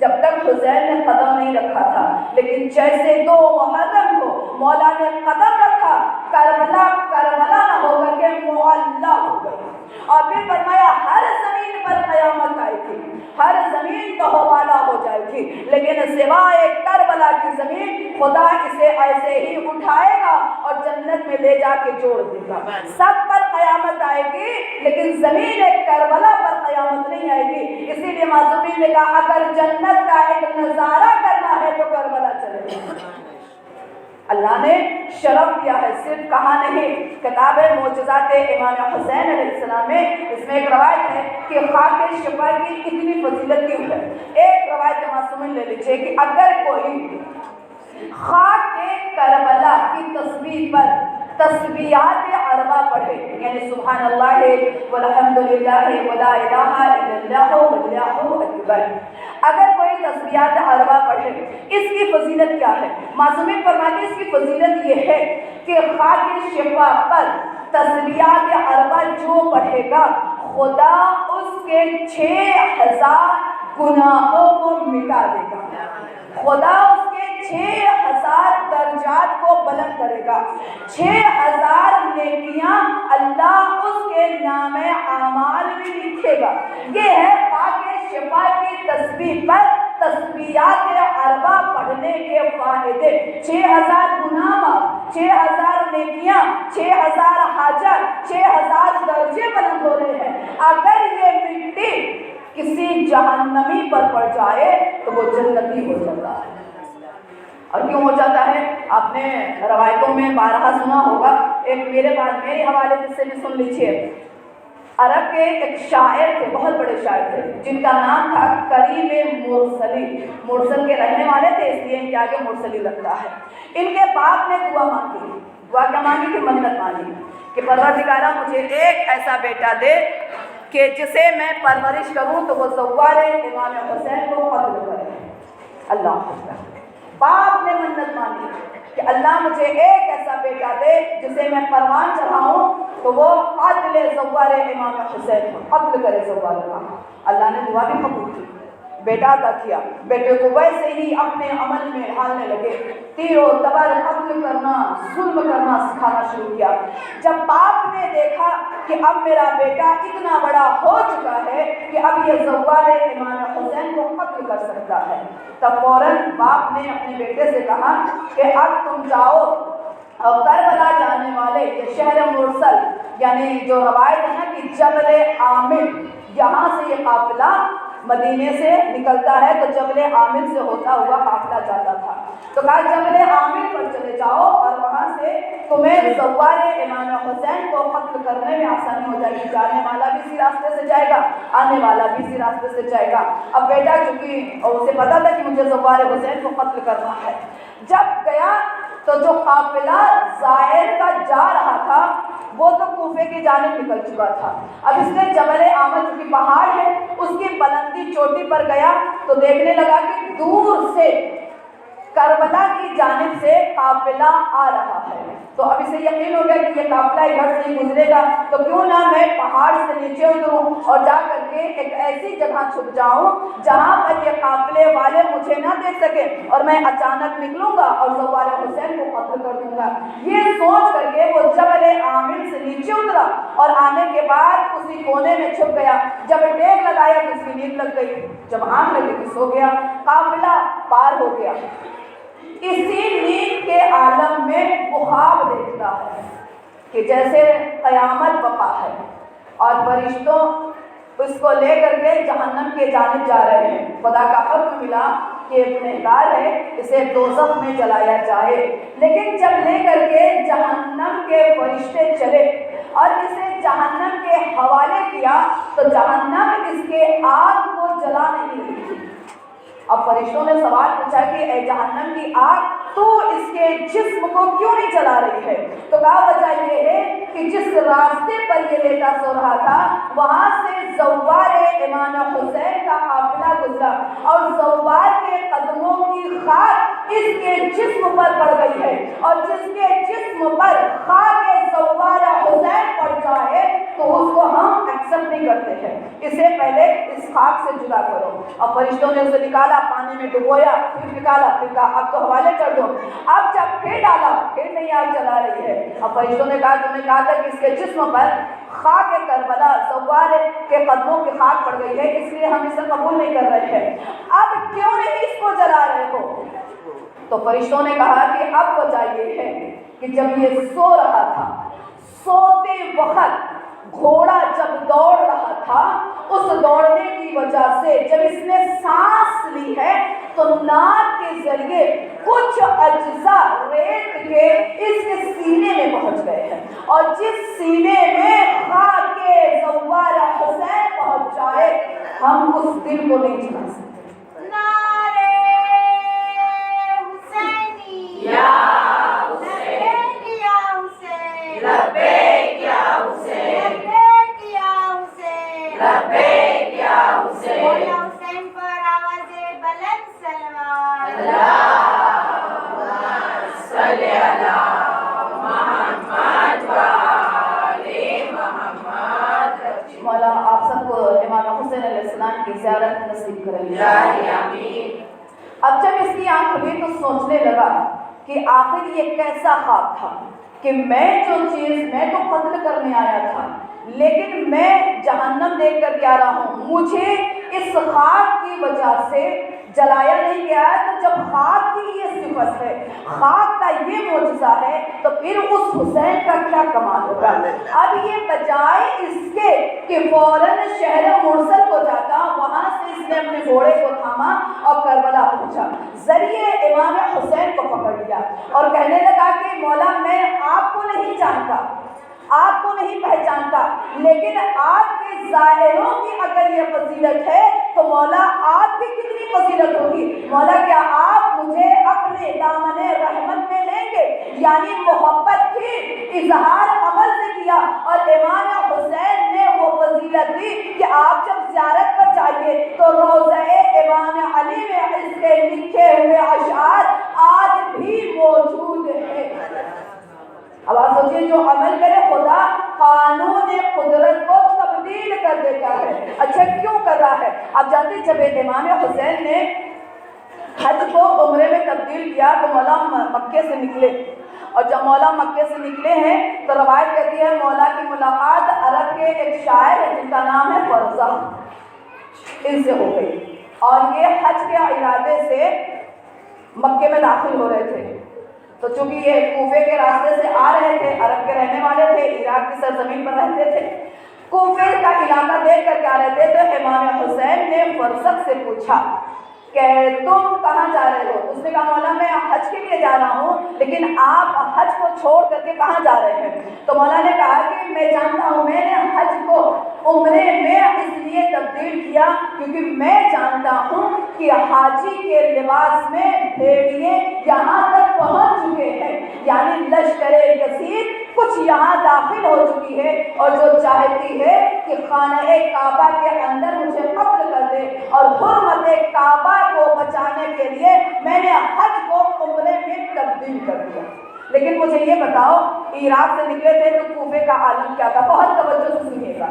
جب تک حسین نے قدم نہیں رکھا تھا، لیکن جیسے 2 محرم کو مولا نے قدم رکھا، کربلا نہ ہو کر کے معلا ہو گئی۔ اور پھر فرمایا ہر زمین پر قیامت آئے گی، ہر زمین تہوالا ہو جائے گی، لیکن سوائے کربلا کی زمین خدا اسے ایسے ہی اٹھائے گا اور جنت میں لے جا کے جوڑ دے گا۔ سب پر قیامت آئے گی لیکن زمین کربلا پر قیامت نہیں آئے گی۔ اسی لیے معصومین نے کہا اگر جنت کا ایک نظارہ کرنا ہے تو کربلا چلے گا۔ اللہ نے شرف دیا ہے، صرف کہا نہیں۔ کتاب معجزات امام حسین علیہ السلام میں اس میں ایک روایت ہے کہ خاک شفا کی اتنی فضیلت کیوں ہے۔ ایک روایت معصومین لے لیجیے کہ اگر کوئی خاک کربلا کی تسبیح پر تسبیحات اربع پڑھے، یعنی سبحان اللہ والحمد للہ ولا الہ الا اللہ واللہ اکبر، اگر کوئی تسبیحات اربع پڑھے، اس کی فضیلت کیا ہے؟ معصومین فرماتے ہیں اس کی فضیلت یہ ہے کہ خاک شفا پر تسبیحات اربع جو پڑھے گا خدا اس کے 6000 گناہوں کو مٹا دے گا، خدا اس کے 6000 درجات کو بلند کرے گا، 6000 نیکیاں اللہ اس کے نام اعمال میں لکھے گا۔ یہ ہے خاک شفا کی تسبیح پر تسبیحات اربع پڑھنے کے فائدے۔ 6000 گناہ معاف، 6000 نیکیاں، 6000 حاجت، 6000 درجے بلند ہو رہے ہیں۔ اگر یہ مٹی کسی جہنمی پر پڑ جائے تو وہ جنتی ہو جاتا ہے۔ اور کیوں ہو جاتا ہے؟ آپ نے روایتوں میں بارہا سنا ہوگا، ایک میرے حوالے سے بھی سن لیجیے۔ عرب کے ایک شاعر تھے، بہت بڑے شاعر تھے، جن کا نام تھا کریم مرسلی۔ مرسل کے رہنے والے تھے اس لیے ان کے آگے مرسلی لگتا ہے۔ ان کے باپ نے دعا مانگی، دعا کیا مانگی تھی؟ منت مانگی کہ پروردگارہ مجھے ایک ایسا بیٹا دے کہ جسے میں پرورش کروں تو وہ زوار امام حسین کو قتل کرے۔ اللہ اکبر۔ باپ نے منت مانگی کہ اللہ مجھے ایک ایسا بیٹا دے جسے میں پروان چڑھاؤں تو وہ قتل زوار امام حسین کو قتل کرے زوار کا۔ اللہ نے دعا بھی قبول کی، بیٹا عطا کیا۔ بیٹے کو ویسے ہی اپنے عمل میں ڈھالنے لگے، تیر و تبر، قتل کرنا، ظلم کرنا سکھانا شروع کیا۔ جب باپ نے دیکھا کہ اب میرا بیٹا اتنا بڑا ہو چکا ہے کہ اب یہ زوار امام حسین کو قتل کر سکتا ہے، تب فوراً باپ نے اپنے بیٹے سے کہا کہ اب تم جاؤ اور کربلا جانے والے یہ شہر مرسل، یعنی جو روایت ہے نا کہ جبل عامر، یہاں سے یہ قافلہ مدینے سے نکلتا ہے تو جبل عامر سے ہوتا ہوا قافلہ جاتا تھا، تو کہا جبل عامر پر چلے جاؤ اور وہاں سے تمہیں زوار امام حسین کو قتل کرنے میں آسانی ہو جائے گی، جانے والا بھی اسی راستے سے جائے گا، آنے والا بھی اسی راستے سے جائے گا۔ اب بیٹا چونکہ اسے پتا تھا کہ مجھے زوار حسین کو قتل کرنا ہے، جب گیا تو جو قافلہ زائر کا جا رہا تھا وہ تو کوفے کی جانب نکل چکا تھا، اب اس نے جبل عامر جو کہ پہاڑ ہے اس کی بلندی چوٹی پر گیا تو دیکھنے لگا کہ دور سے کربلا کی جانب سے قافلہ آ رہا ہے، تو اب اسے یقین ہو گیا کہ یہ قافلہ ادھر سے ہی گزرے گا، تو کیوں نہ میں پہاڑ سے نیچے اتروں اور جا کر کے ایک ایسی جگہ چھپ جاؤں جہاں پر یہ قافلے والے مجھے نہ دیکھ سکیں اور میں اچانک نکلوں گا اور زوار حسین کو قتل کر دوں گا۔ یہ سوچ کر کے وہ جبل عامر سے نیچے اترا اور آنے کے بعد اسی کونے میں چھپ گیا، جب ٹیک لگایا تو اس کی نیند لگ گئی، جب آنکھ لگی تو سو گیا، قافلہ پار ہو گیا۔ اسی نیند کے عالم میں وہ خواب دیکھتا ہے کہ جیسے قیامت بپا ہے اور فرشتوں اس کو لے کر کے جہنم کے جانب جا رہے ہیں، خدا کا حکم ملا کہ گنہگار ہے اسے دوزخ میں جلایا جائے، لیکن جب لے کر کے جہنم کے فرشتے چلے اور اسے جہنم کے حوالے کیا تو جہنم اس کے آگ کو جلا نہیں رہی تھی۔ اب فرشتوں نے سوال پوچھا کہ اے جہنم کی آگ تو اس کے جسم کو کیوں نہیں جلا رہی ہے؟ تو کہا وجہ یہ ہے کہ جس راستے پر یہ لیٹا سو رہا تھا وہاں سے زوار امام حسین کا قافلہ گزرا اور زوار کے قدموں کی خاک اس کے جسم پر پڑ گئی ہے، اور جس کے جسم پر خاک زوار حسین پڑ جائے تو اس کو ہم ایکسپٹ نہیں کرتے ہیں، اسے پہلے اس خاک سے جدا کرو۔ اب فرشتوں نے اسے نکالا، پانی میں ڈبویا، پھر نکالا، پھر کہا اب تو حوالے کر دو، اب جب پھر ڈالا پھر نہیں آگ جلا رہی ہے۔ اب فرشتوں نے کہا تم نے کہا تھا کہ اس کے جسم پر خاک کربلا زوار کے قدموں کی خاک پڑ گئی ہے، اس لیے ہم اسے قبول نہیں کر رہے ہیں، اب کیوں نہیں اس کو جلا رہے ہو؟ تو فرشتوں نے کہا کہ اب وجہ یہ ہے کہ جب یہ سو رہا تھا، سوتے وقت گھوڑا جب دوڑ رہا تھا اس دوڑنے کی وجہ سے جب اس نے سانس لی ہے تو ناک کے ذریعے کچھ اجزاء ریت کے اس کے سینے میں پہنچ گئے ہیں، اور جس سینے میں خاک زوار حسین پہنچ جائے ہم اس دل کو نہیں جلا سکتے۔ مولا آپ سب کو امام حسین علیہ السلام کی زیارت نصیب کرے۔ اب جب اس کی آنکھ کھلی تو سوچنے لگا کہ آخر یہ کیسا خواب تھا کہ میں جو چیز میں تو قتل کرنے آیا تھا لیکن میں جہنم دیکھ کر کے آ رہا ہوں، مجھے اس خاک کی وجہ سے جلایا نہیں گیا ہے، تو جب خاک کی یہ صفت ہے، خاک کا یہ معجزہ ہے تو پھر اس حسین کا کیا کمال ہوگا۔ اب یہ بجائے اس کے کہ فوراً شہر مرسل کو جاتا، وہاں سے اس نے اپنے گھوڑے کو تھاما اور کربلا پہنچا، ذریعے امام حسین کو پکڑ لیا اور کہنے لگا کہ مولا میں آپ کو نہیں جانتا، آپ کو نہیں پہچانتا، لیکن آپ کے ظاہروں کی اگر یہ فضیلت ہے تو مولا آپ کی کتنی فضیلت ہوگی۔ مولا کیا آپ مجھے اپنے دامن رحمت میں لیں گے؟ یعنی محبت کی اظہار عمل سے کیا، اور امام حسین نے وہ فضیلت دی کہ آپ جب زیارت پر جائیے تو روضہ امام علی میں اس کے لکھے ہوئے اشعار آج بھی موجود ہیں۔ اب آپ سوچئے جو عمل کرے خدا قانون قدرت کو تبدیل کر دیتا ہے۔ اچھا کیوں کر رہا ہے؟ آپ جانتے جب امام حسین نے حج کو عمرے میں تبدیل کیا تو مولا مکے سے نکلے، اور جب مولا مکے سے نکلے ہیں تو روایت کہتی ہے مولا کی ملاقات عرب کے ایک شاعر ہے جن کا نام ہے فرزخ، ان سے ہو گئی، اور یہ حج کے ارادے سے مکے میں داخل ہو رہے تھے، تو چونکہ یہ کوفے کے راستے سے آ رہے تھے، عرب کے رہنے والے تھے، عراق کی سرزمین پر رہتے تھے، کوفے کا علاقہ دیکھ کر کے آ رہے تھے تو امام حسین نے فرزق سے پوچھا کہ تم کہاں جا رہے ہو؟ اس نے کہا مولا میں حج کے لیے جا رہا ہوں، لیکن آپ حج کو چھوڑ کر کے کہاں جا رہے ہیں؟ تو مولا نے کہا کہ میں جانتا ہوں، میں نے حج کو عمرے میں اس لیے تبدیل کیا کیونکہ میں جانتا ہوں کہ حاجی کے لباس میں بھیڑیے یہاں تک پہنچ چکے ہیں، یعنی لشکر یزید کچھ یہاں داخل ہو چکی ہے اور جو چاہتی ہے کہ خانہ کعبہ کے اندر مجھے قتل کر دے، اور حرمت کعبہ کو بچانے کے لیے میں نے حج کو عمرے میں تبدیل کر دیا۔ لیکن مجھے یہ بتاؤ، عراق سے نکلے تھے تو کوفے کا عالم کیا تھا؟ بہت توجہ سے سنیے گا۔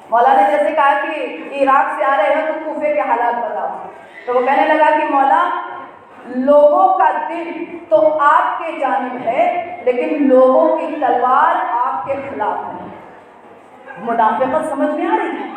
مولا نے جیسے کہا کہ عراق سے آ رہے ہیں تو کوفے کے حالات بتاؤ، تو وہ کہنے لگا کہ مولا لوگوں کا دل تو آپ کے جانب ہے، لیکن لوگوں کی تلوار آپ کے خلاف ہے۔ منافقت سمجھ میں آ رہی ہے؟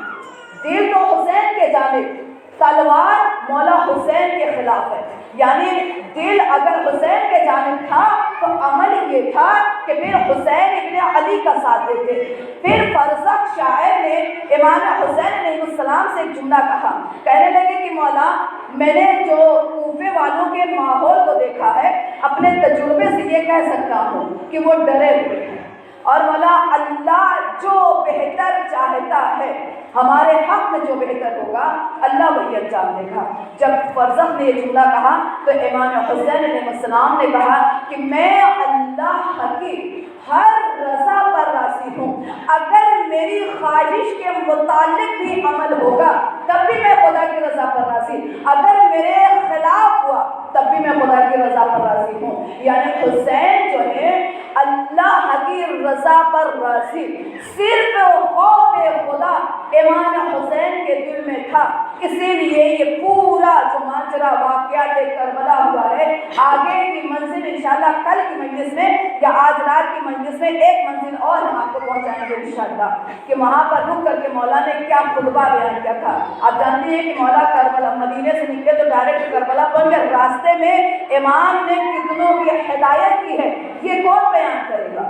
دل تو حسین کے جانب، تلوار مولا حسین کے خلاف ہے۔ یعنی دل اگر حسین کے جانب تھا تو عمل یہ تھا کہ پھر حسین ابن علی کا ساتھ دیتے۔ پھر فرزق شاعر نے امام حسین علیہ السلام سے ایک جملہ کہا، کہنے لگے کہ مولا میں نے جو کوفے والوں کے ماحول کو دیکھا ہے، اپنے تجربے سے یہ کہہ سکتا ہوں کہ وہ ڈرے ہوئے ہیں، اور مولا اللہ جو بہتر چاہتا ہے، ہمارے حق میں جو بہتر ہوگا اللہ وہی انجام دے گا۔ جب فرزق نے یہ جملہ کہا تو امام حسین علیہ السلام نے کہا کہ میں اللہ کی ہر رضا پر راضی ہوں، اگر میری خواہش کے متعلق بھی عمل ہوگا تب بھی میں خدا کی رضا پر راضی، اگر میرے خلاف ہوا تب بھی میں خدا کی رضا پر راضی ہوں۔ یعنی حسین جو ہے اللہ کی رضا پر راضی، صرف خوف خدا امام حسین کے دل میں تھا، اسی لیے یہ پورا جو ماجرا واقعات کربلا ہوا ہے، آگے کی منزل انشاءاللہ کل کی مجلس میں یا آج رات کی مجلس میں ایک منزل اور ہم آپ کو پہنچائیں گے انشاءاللہ، کہ وہاں پر رک کر کے مولا نے کیا خطبہ بیان کیا تھا۔ آپ جانتے ہیں کہ مولا کربلا مدینے سے نکلے تو ڈائریکٹ کربلا پہنچ گئے، راستے میں امام نے کتنوں کی ہدایت کی ہے یہ کون بیان کرے گا؟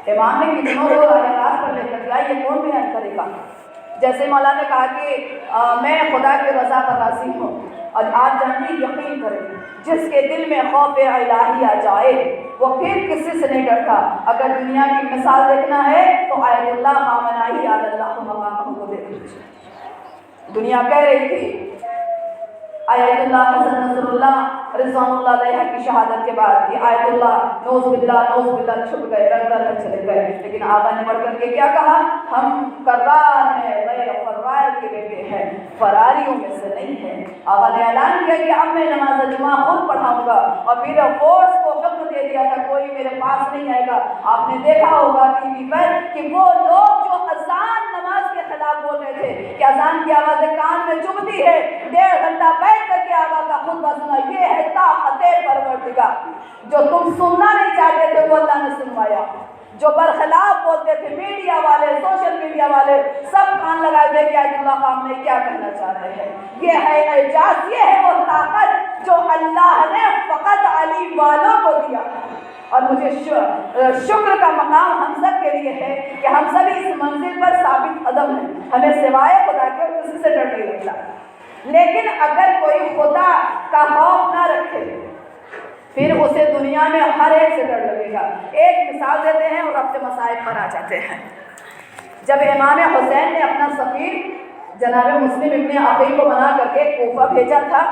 امام نے کتنوں کو راست پر لے کر دیا یہ کون بیان کرے گا؟ جیسے مولا نے کہا کہ میں خدا کی رضا پر راضی ہوں، اور آپ جانتے یقین کریں جس کے دل میں خوف الہی آ جائے وہ پھر کسی سے نہیں ڈرتا۔ اگر دنیا کی مثال دیکھنا ہے تو آیت اللہ خامنائی علی اللہ مقامہ کو دیکھ لیجیے۔ دنیا کہہ رہی تھی آیت اللہ حسن نصر اللہ رضوان اللہ علیہ کی شہادت کے بعد یہ آیت اللہ نوز باللہ چھپ گئے، رنگ چلے گئے، لیکن آقا نے بڑھ کر کے کیا کہا؟ ہم کرار ہیں، غیر فرار کے بیٹے ہیں، فراریوں میں سے نہیں ہیں۔ آقا نے اعلان کیا کہ اب میں نماز جمعہ خود پڑھاؤں گا، اور پھر فورس کو حکم دے دیا تھا کوئی میرے پاس نہیں آئے گا۔ آپ نے دیکھا ہوگا ٹی وی پر کہ وہ لوگ جو اذان نماز کے خلاف بول رہے تھے کہ اذان کی آواز کان میں چبھتی ہے، 1.5 گھنٹہ بیٹھ کر کے آقا کا خطبہ سنا، یہ ہے طاقت پروردگار۔ جو تم سننا نہیں چاہتے تھے وہ اللہ نے سنوایا، جو برخلاف بولتے تھے میڈیا والے، سوشل میڈیا والے، سب کان لگائے تھے کہ آیت اللہ خام نے کیا کہنا چاہ رہے ہیں۔ یہ ہے اعجاز، یہ ہے وہ طاقت جو اللہ نے فقط علی والوں کو دیا۔ اور مجھے شکر کا مقام ہم سب کے لیے ہے کہ ہم سب اس منزل پر ثابت قدم ہیں، ہمیں سوائے خدا کے کسی سے ڈر نہیں لگتا۔ لیکن اگر کوئی خدا کا خوف نہ رکھے پھر اسے دنیا میں ہر ایک سے ڈر لگے گا۔ ایک مثال دیتے ہیں اور اپنے مسائل پر آ جاتے ہیں۔ جب امام حسین نے اپنا سفیر جناب مسلم ابن عقیل کو بنا کر کے کوفہ بھیجا تھا،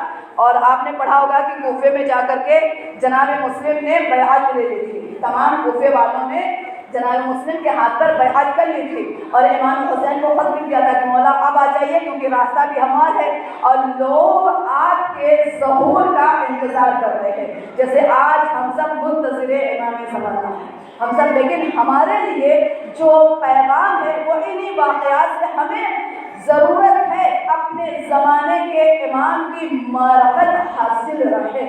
اور آپ نے پڑھا ہوگا کہ کوفے میں جا کر کے جناب مسلم نے بیعت لے لی تھی، تمام کوفے والوں نے جناب مسلم کے ہاتھ پر بیعت کر لی تھی، اور امام حسین کو خط لکھ دیا تھا کہ مولا اب آ جائیے کیونکہ راستہ بھی ہمارا ہے اور لوگ آپ کے ظہور کا انتظار کر رہے ہیں، جیسے آج ہم سب منتظر امام زمانہ ہیں ہم سب، لیکن ہمارے لیے جو پیغام ہے وہ انہی واقعات سے ہمیں ضرورت ہے اپنے زمانے کے امام کی معرفت حاصل رکھے۔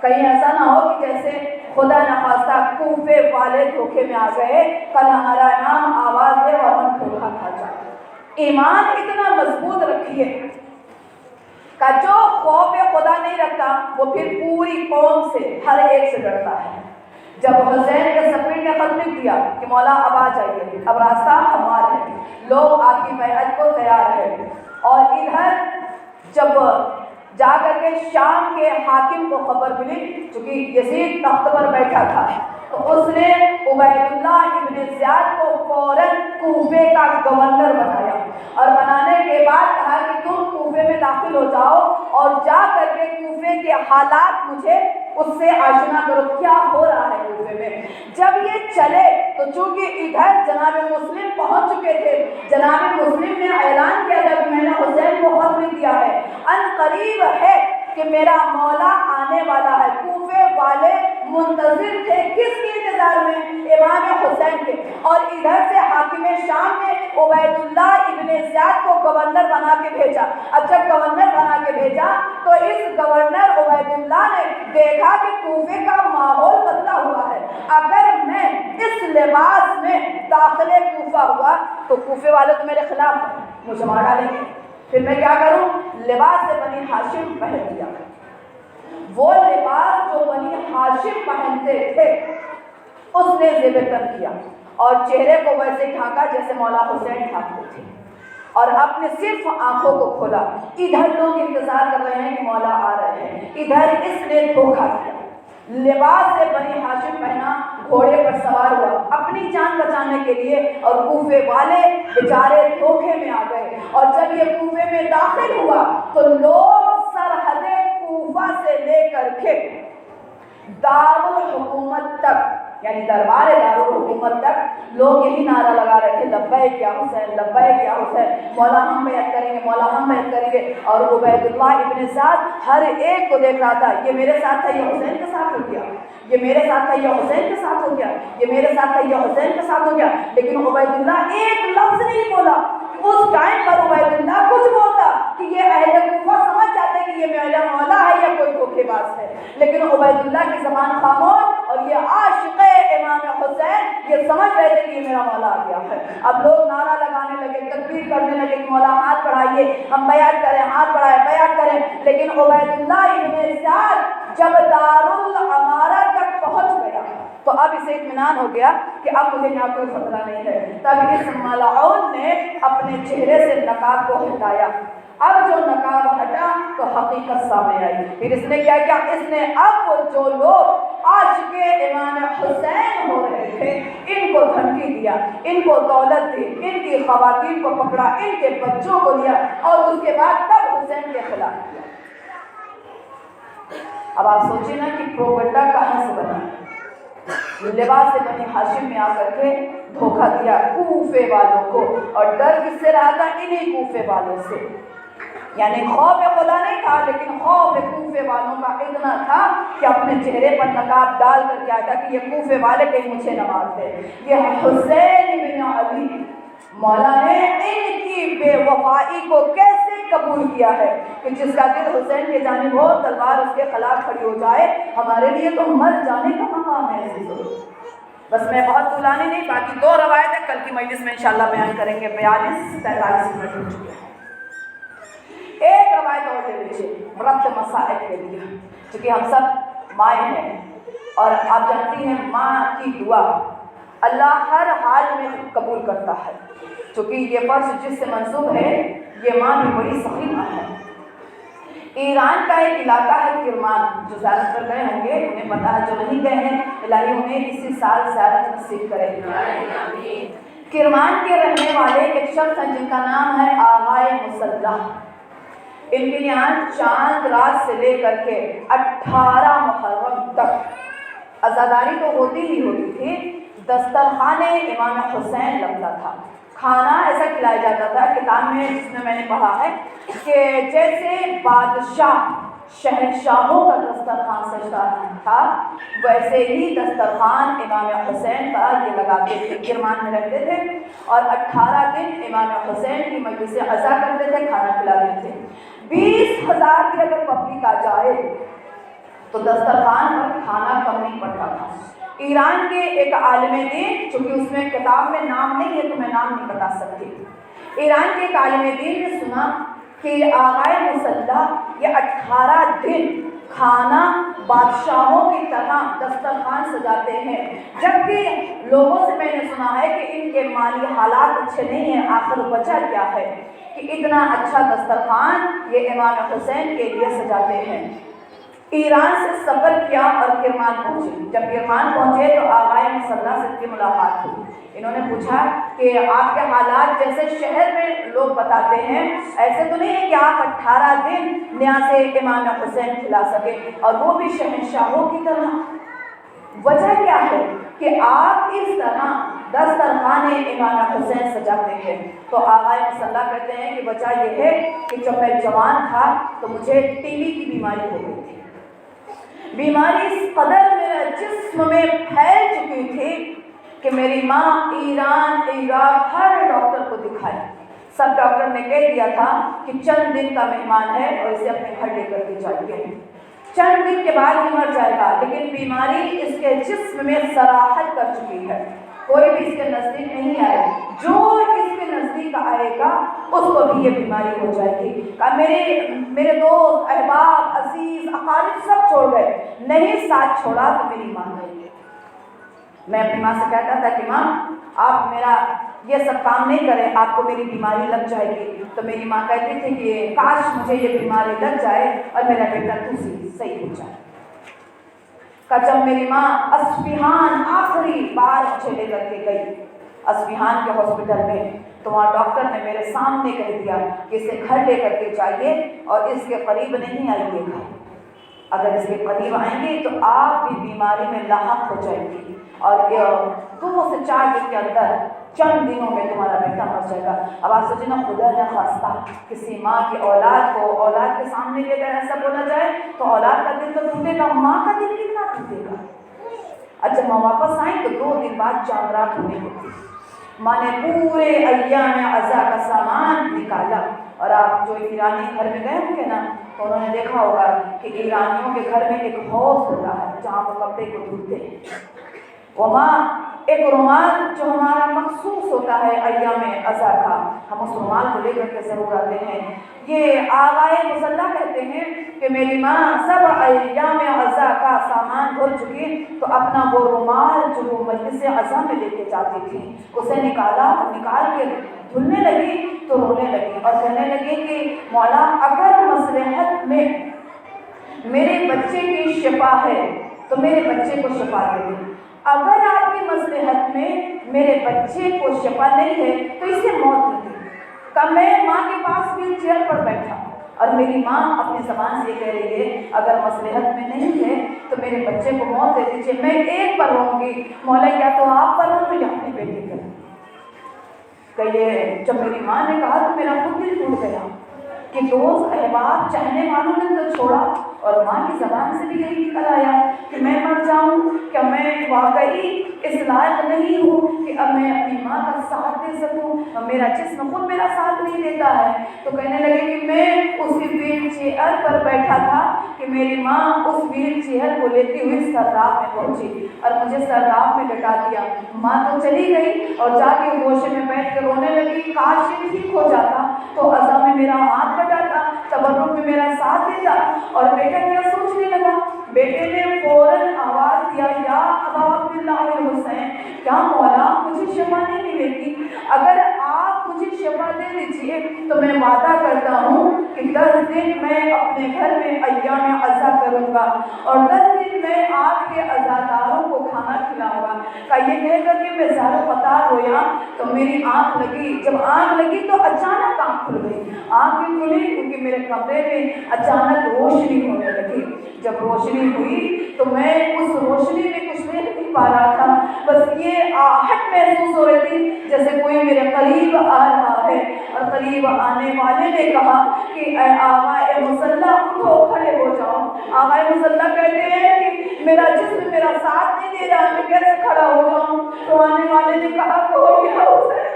کہیں ایسا نہ ہو کہ جیسے خدا نخواستہ کوفے والے دھوکے میں آ گئے، کل ہمارا امام آواز دے اور ہم دھوکا کھا جائیں۔ ایمان اتنا مضبوط رکھیے کہ جو خوف خدا نہیں رکھتا وہ پھر پوری قوم سے ہر ایک سے ڈرتا ہے، جب حسین کے سفیر نے خط لکھ دیا کہ مولا اب آ جائیے، اب راستہ ہمارا ہے، لوگ آپ کی بیعت کو تیار ہے، اور ادھر جب جا کر کے شام کے حاکم کو خبر ملی، چونکہ یزید تخت پر بیٹھا تھا، تو اس نے عبید اللہ ابن زیاد کو فوراً کوفے کا گورنر بنایا، اور بنانے کے بعد کہا کہ تم کوفے میں داخل ہو جاؤ اور جا کر کے کوفے کے حالات مجھے اس سے آشنا کرو، کیا ہو رہا ہے کوفے میں۔ جب یہ چلے تو چونکہ ادھر جناب مسلم پہنچ چکے تھے، جناب مسلم نے اعلان کیا تھا کہ میں نے حسین کو خط لکھ دیا ہے، ان قریب ہے کہ میرا مولا آنے والا ہے۔ کوفے والے منتظر تھے کس کے انتظار میں؟ امام حسین کے، اور ادھر سے حاکم شام نے عبید اللہ ابن زیاد کو گورنر بنا کے بھیجا۔ اب جب گورنر بنا کے بھیجا تو اس گورنر عبید اللہ نے دیکھا کہ کوفے کا ماحول بدلا ہوا ہے، اگر میں اس لباس میں داخل کوفہ ہوا تو کوفے والے تو میرے خلاف ہیں، مجھے مار ڈالیں گے، پھر میں کیا کروں؟ لباس بنی ہاشم پہن لیا۔ وہ لباس جو بنی ہاشم پہنتے تھے اس نے زیب تن کیا، اور چہرے کو ویسے ڈھانکا جیسے مولا حسین ڈھانکتے تھے، اور اپنے صرف آنکھوں کو کھولا۔ ادھر لوگ انتظار کر رہے ہیں کہ مولا آ رہے ہیں، ادھر اس نے دھوکہ کیا، لباس سے بنی ہاشم پہنا، گھوڑے پر سوار ہوا اپنی جان بچانے کے لیے، اور کوفے والے بیچارے دھوکے میں آ گئے۔ اور جب یہ کوفے میں داخل ہوا تو لوگ سرحد کوفہ سے لے کر کے دارالحکومت تک، یعنی دربار دارالحکومت تک لوگ یہی نعرہ لگا رہے تھے، لبیک یا حسین، لبیک یا حسین، مولا ہم بیعت کریں گے، مولا ہم بیعت کریں گے۔ اور عبید اللہ ابن زیاد ہر ایک کو دیکھ رہا تھا، یہ میرے ساتھ تھا، یہ حسین کے ساتھ ہو گیا، یہ میرے ساتھ تھا، یہ حسین کے ساتھ ہو گیا، یہ میرے ساتھ تھا، یہ حسین کے ساتھ ہو گیا۔ لیکن عبید اللہ ایک لفظ نہیں بولا۔ اس ٹائم پر عبید اللہ کچھ بولتا کہ یہ اہل کوفہ سمجھ جاتے کہ یہ میرا مولا ہے یا کوئی دھوکے باز ہے، لیکن عبید اللہ کی زبان خاموش، اور یہ عاشق امام حسین یہ سمجھ رہے تھے کہ یہ میرا مولا آ گیا ہے۔ اب لوگ نعرہ لگانے لگے، تکبیر کرنے لگے کہ مولا ہاتھ بڑھائیے، ہم بیعت کریں، ہاتھ بڑھائے، بیعت کریں۔ لیکن عبید اللہ ابن زیاد جب دارالامارہ تک پہنچ گیا تو اب اسے اطمینان ہو گیا کہ اب مجھے یہاں کوئی خطرہ نہیں ہے۔ تب اس ملعون نے اپنے چہرے سے نقاب کو ہٹایا۔ اب جو نقاب ہٹا تو حقیقت سامنے آئی۔ پھر اس نے کیا کیا؟ اس نے اب جو لوگ عاشق امام حسین ہو رہے تھے ان کو دھمکی دیا، ان کو دولت دی، ان کی خواتین کو پکڑا، ان کے بچوں کو لیا، اور اس کے بعد تب حسین کے خلاف کیا۔ اب آپ سوچیں نا کہ پروپیگنڈا کہاں سے بنا؟ لباس سے بنی ہاشم میں آ کر کے دھوکہ دیا کوفے والوں کو، اور ڈر کس سے رہا تھا؟ انہی کوفے والوں سے۔ یعنی خوف خدا نہیں تھا، لیکن خوف کوفے والوں کا اتنا تھا کہ اپنے چہرے پر نقاب ڈال کر کے آیا تھا کہ یہ کوفے والے کہیں مجھے نہ مار دے۔ یہ حسین بن علی، مولا نے ان کی بے وفائی کو کیسے قبول کیا ہے کہ جس کا دل حسین کی جانب ہو تلوار اس کے خلاف کھڑی ہو جائے، ہمارے لیے تو مر جانے کا مقام ہے عزیزو۔ بس میں بہت طولانی نہیں، باقی دو روایتیں کل کی مجلس میں انشاءاللہ بیان کریں گے۔ 42-43 منٹ ہو چکے ہیں۔ ایک روایت اور لے لیجیے ربط مسائل کے لیے، چونکہ ہم سب مائیں ہیں اور آپ جانتی ہیں ماں کی دعا اللہ ہر حال میں قبول کرتا ہے، چونکہ یہ فرض جس سے منسوب ہے یہ ماں بھی بڑی سخی ماں ہے۔ ایران کا ایک علاقہ ہے کرمان، جو زیارت پر گئے ہوں گے انہیں پتا ہے، جو نہیں گئے ہیں الہی انہیں اسی سال زیارت نصیب کرے۔ کرمان کے رہنے والے ایک شخص ہیں جن کا نام ہے آغائے مسلح۔ ان کے یہاں چاند رات سے لے کر کے 18 محرم تک عزاداری تو ہوتی ہی ہوتی تھی، دسترخوان امام حسین لگتا تھا، کھانا ایسا کھلایا جاتا تھا۔ کتاب میں جس میں نے پڑھا ہے کہ جیسے بادشاہ شہنشاہوں کا دسترخوان سجتا تھا ویسے ہی دسترخوان امام حسین کا یہ لگاتے تھے۔ کرمان میں رہتے تھے اور 18 دن امام حسین کی مجلس عزا کرتے تھے، کھانا کھلاتے تھے۔ 20,000 کی اگر پبلک آ جائے تو دسترخوان پر کھانا کم نہیں پڑتا تھا۔ ایران کے ایک عالم دین، چونکہ اس میں کتاب میں نام نہیں ہے تو میں نام نہیں بتا سکتی، ایران کے ایک عالم دین نے سنا کہ آغائے مسلح یہ 18 دن کھانا بادشاہوں کی طرح دسترخوان سجاتے ہیں، جبکہ لوگوں سے میں نے سنا ہے کہ ان کے مالی حالات اچھے نہیں ہیں۔ آخر وجہ کیا ہے کہ اتنا اچھا دسترخوان یہ امام حسین کے لیے سجاتے ہیں؟ ایران سے سفر کیا اور کرمان پہنچے۔ جب کرمان پہنچے تو آغائے مصلی سے کی ملاقات ہوئی۔ انہوں نے پوچھا کہ آپ کے حالات جیسے شہر میں لوگ بتاتے ہیں ایسے تو نہیں ہے کہ آپ 18 دن نیاز امام حسین کھلا سکے، اور وہ بھی شہنشاہوں کی طرح۔ وجہ کیا ہے کہ آپ اس طرح دسترخوان امام حسین سجاتے ہیں؟ تو آغائے مصلی کہتے ہیں کہ وجہ یہ ہے کہ جب میں جوان تھا تو مجھے ٹی بی کی بیماری ہو گئی تھی۔ بیماری اس قدر میرے جسم میں پھیل چکی تھی کہ میری ماں ایران، عراق ہر ڈاکٹر کو دکھائی، سب ڈاکٹر نے کہہ دیا تھا کہ چند دن کا مہمان ہے اور اسے اپنے گھر لے کر کے جائیے، چند دن کے بعد یہ مر جائے گا۔ لیکن بیماری اس کے جسم میں سراحت کر چکی ہے، کوئی بھی اس کے نزدیک نہیں آئے، جو اس کے نزدیک آئے گا اس کو بھی یہ بیماری ہو جائے گی۔ میرے دوست، احباب، عزیز، اقارب سب چھوڑ گئے، نہیں ساتھ چھوڑا تو میری ماں گئی۔ میں اپنی ماں سے کہتا تھا کہ ماں آپ میرا یہ سب کام نہیں کریں، آپ کو میری بیماری لگ جائے گی۔ تو میری ماں کہتی تھی کہ کاش مجھے یہ بیماری لگ جائے اور میرا بیٹا صحیح ہو جائے۔ جب میری ماں اصفہان آخری بار مجھے لے کر کے گئی اصفہان کے ہاسپٹل میں، تو وہاں ڈاکٹر نے میرے سامنے کہہ دیا کہ اسے گھر لے کر کے جائیے اور اس کے قریب نہیں آئیے گا، اگر اس کے قریب آئیں گے تو آپ بھی بیماری میں لاحق ہو جائیں گی، اور 2 سے 4 دن کے اندر، چند دنوں میں تمہارا بیٹا مر جائے گا۔ اب آپ سوچیں نا، خدا نہ خواستہ کسی ماں کی اولاد کو اولاد کے سامنے لے کر ایسا بولا جائے تو اولاد کا دل تو ٹوٹے گا، ماں کا دل کتنا ٹوٹے گا۔ اور جب ماں واپس آئیں تو 2 دن بعد چاندرات ہونے ہوتی، ماں نے پورے ایام عزا کا سامان نکالا۔ اور آپ جو ایرانی گھر میں گئے ہوں گے نا تو انہوں نے دیکھا ہوگا کہ ایرانیوں کے گھر میں ایک حوض ہوتا ہے جہاں وہ کپڑے کو دھوتے ہیں، وہ ماں ایک رومال جو ہمارا مخصوص ہوتا ہے ایام عزا کا، ہم اس رومال کو لے کر کے ضرور آتے ہیں۔ یہ آغائے مصلی کہتے ہیں کہ میری ماں سب ایام عزا کا سامان دھل چکی تو اپنا وہ رومال جو وہ مجلس عزا میں لے کے جاتی تھی اسے نکال کے دھلنے لگی تو رونے لگی اور کہنے لگی کہ مولا اگر مصلحت میں میرے بچے کی شفا ہے تو میرے بچے کو شفا دے دے، اگر آپ کی مصلحت میں میرے بچے کو شفا نہیں ہے تو اسے موت دے دے۔ کہ میں ماں کے پاس ویل چیئر پر بیٹھا اور میری ماں اپنی زبان سے کہہ رہی ہے اگر مصلحت میں نہیں ہے تو میرے بچے کو موت دے دیجیے، میں ایک پر رہوں گی، مولا یا تو آپ پر رہوں یا اپنے بیٹے پر۔ کہ یہ جب میری ماں نے کہا تو میرا خود دل ٹوٹ گیا کہ دوست، احباب، چاہنے والوں نے تو چھوڑا، اور ماں کی زبان سے بھی یہی نکل آیا کہ میں مر جاؤں، کیا میں واقعی اس لائق نہیں ہوں کہ اب میں اپنی ماں کا ساتھ دے سکوں، اور میرا جسم خود میرا ساتھ نہیں دیتا ہے۔ تو کہنے لگے کہ میں اسی ویل چیئر پر بیٹھا تھا کہ میری ماں اس ویل چیئر کو لیتی ہوئی سرداب میں پہنچی اور مجھے سرداب میں لٹا دیا۔ ماں تو چلی گئی اور جا کے گوشے میں بیٹھ کے رونے لگی، کاش یہ ٹھیک ہو جاتا تو عزا میں میرا ہاتھ بٹاتا، تبرک میں میرا ساتھ دیتا۔ اور بیٹا کیا سوچنے لگا، بیٹے نے فوراً آواز دیا، یا ابا عبداللہ الحسین، کیا مولا مجھے شفا نہیں ملے گی؟ اگر آپ مجھے شفا دے دیجیے تو میں وعدہ کرتا ہوں کہ 10 دن میں اپنے گھر میں ایام عزا کروں گا اور 10 دن میں آپ کے عزاداروں کو کھانا کھلاؤں گا۔ کہ یہ کہہ کر کے میں زیادہ قطار رویا تو میری آنکھ لگی، جب آنکھ لگی تو اچانک آنکھ کھل گئی، آنکھیں کھلی کیونکہ میرے کمرے میں اچانک روشنی ہونے لگی۔ جب روشنی ہوئی تو میں اس روشنی میں کچھ دیکھ نہیں پا رہا تھا، بس یہ آہٹ محسوس ہو رہی تھی جیسے کوئی میرے قریب آ رہا ہے، اور قریب آنے والے نے کہا کہ اے آغائے مصلی اٹھو، کھڑے ہو جاؤ۔ آغائے مصلی کہتے ہیں کہ میرا جسم میرا ساتھ نہیں دے رہا، میں کیسے کھڑا ہو جاؤں؟ تو آنے والے نے کہا کہو یا حسین،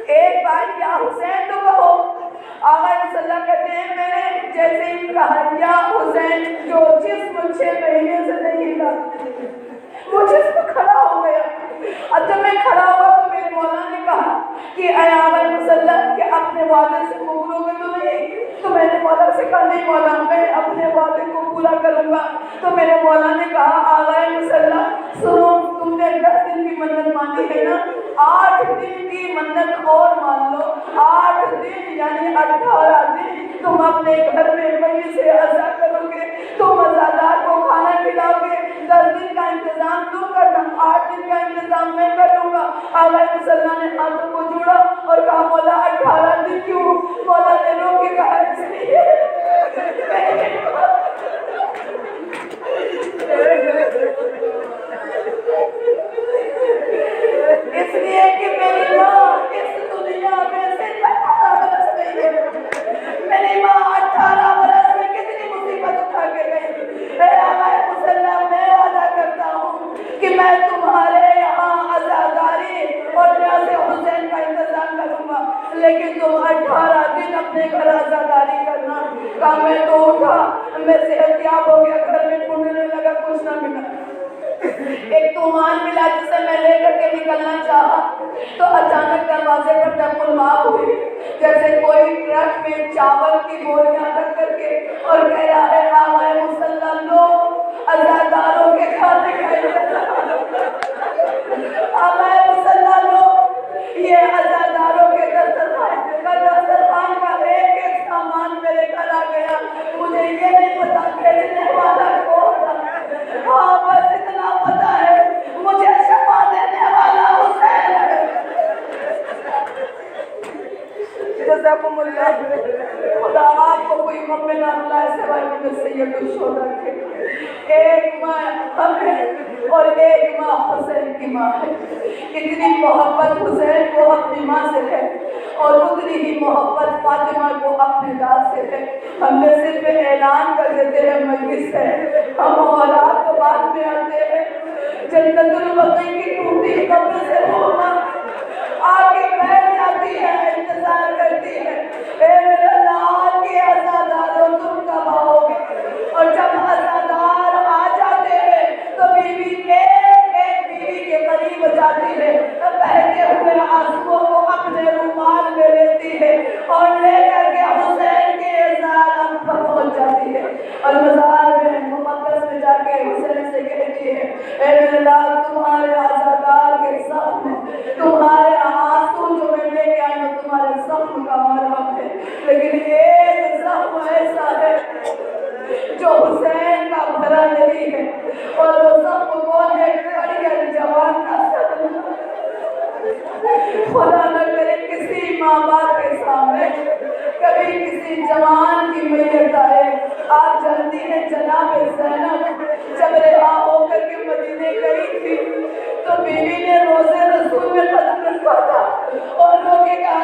ایک بار یا حسین تو کہو۔ آغائے مصلی کہتے ہیں میں نے جیسے ہی کہا یا حسین، جو جسم 6 مہینے سے نہیں ہلا وہ جسم کھڑا ہو گیا۔ اب جب میں کھڑا ہوا تو میرے مولا نے کہا کہ اے آغائے مصلی کہ اپنے والد سے مغرو گے تو نہیں؟ کہا نہیں مولا میں اپنے وعدے کو پورا کروں گا. تو میرے مولا نے کہا آغائے مسلح سنو، تم نے 10 دن کی منت مانی ہے نا، 8 دن کی منت اور مان لو. 8 دن یعنی 18 دن تم اپنے گھر میں وہیں سے عزا کرو گے، تم عزادار کو کھانا کھلاؤ گے. 10 دن کا انتظام تم کرنا، 8 دن کا انتظام میں کروں گا. آغائے مسلح نے ہاتھوں کو جوڑا اور کہا مولا 18 دن کیوں؟ مولا نے رو کے کہا اس لیے اس لیے کہ میری ماں اس دنیا میں صرف 18 برس گئی ہے. میری ماں 18 برس میں کتنی مصیبت اٹھا کے گئی. اے آغائے مسلح میں وعدہ کرتا ہوں کہ میں تمہارے یہاں عزاداری اور نیاز حسین کا انتظام کروں گا، لیکن تم 18 دن اپنے گھر عزاداری کرنا. کہا میں تو اٹھا، میں صحت یاب ہو گیا، گھر میں ڈھونڈنے لگا، کچھ نہ ملا. ایک طوفان ملا جسے میں لے کر کے نکلنا چاہا تو اچانک دروازے پر ٹپل مار ہوئی، جیسے کوئی ٹرک میں چاول کی بوریاں رکھ کر کے اور کہہ رہا ہے آغائے مسلح لو عزاداروں کے کھانے کا انتظام. آغائے مسلح لو یہ عزاداروں کے دسترخوان کا ایک ایک سامان میرے گھر آ گیا. مجھے یہ نہیں پتا بھیجنے والا کون تھا، ہاں بس اتنا پتا ہے مجھے شفا دینے والا حسین ہے. جزاکم اللہ. خدا آپ کو کوئی غم میں نہ رلائے سوائے مجھے سید الشہداء کے. ایک ماں ہمیں اور ایک ماں حسین کی ماں ہے. اتنی محبت حسین کو اپنی ماں سے ہے اور اتنی ہی محبت فاطمہ کو اپنے داد سے ہے. ہم نے صرف اعلان کر دیتے ہیں مجلس ہے، ہم حالات تو بعد میں آتے ہیں. جنت البقیع کی ٹوٹی قبر سے وہ آ کے بیٹھ جاتی ہے، انتظار کرتی ہے اے میرے لال کے عزاداروں تم کب آؤ گے. اور جب عزادار آ جاتے ہیں تو بیوی ایک ایک بیوی کے قریب جاتی ہے، بہتے ہوئے آنسوؤں کو اپنے رومال میں لیتی ہے اور لے کر کے حسین کے زیارت پر پہنچ جاتی ہے اور مزار میں مقدس میں جا کے حسین سے کہتی ہے اے میرے لال تمہارے عزادار کے زخم، تمہارے آنسو جو میں لے کے آئی ہوں تمہارے زخم کا مرہم ہے، لیکن ایک زخم ایسا ہے جو حسین کا بھرا نہیں ہے اور وہ زخم کون ہے؟ کڑیل جوان کا صدمہ. خدا نہ کرے کسی ماں باپ کے سامنے کبھی کسی جوان کی میت آئے. آپ جانتی ہیں جناب زینب جب رہا ہو کر کے مدینے گئی تھی تو بیوی نے روزے رسول میں قدم رکھا تھا اور رو کے کہا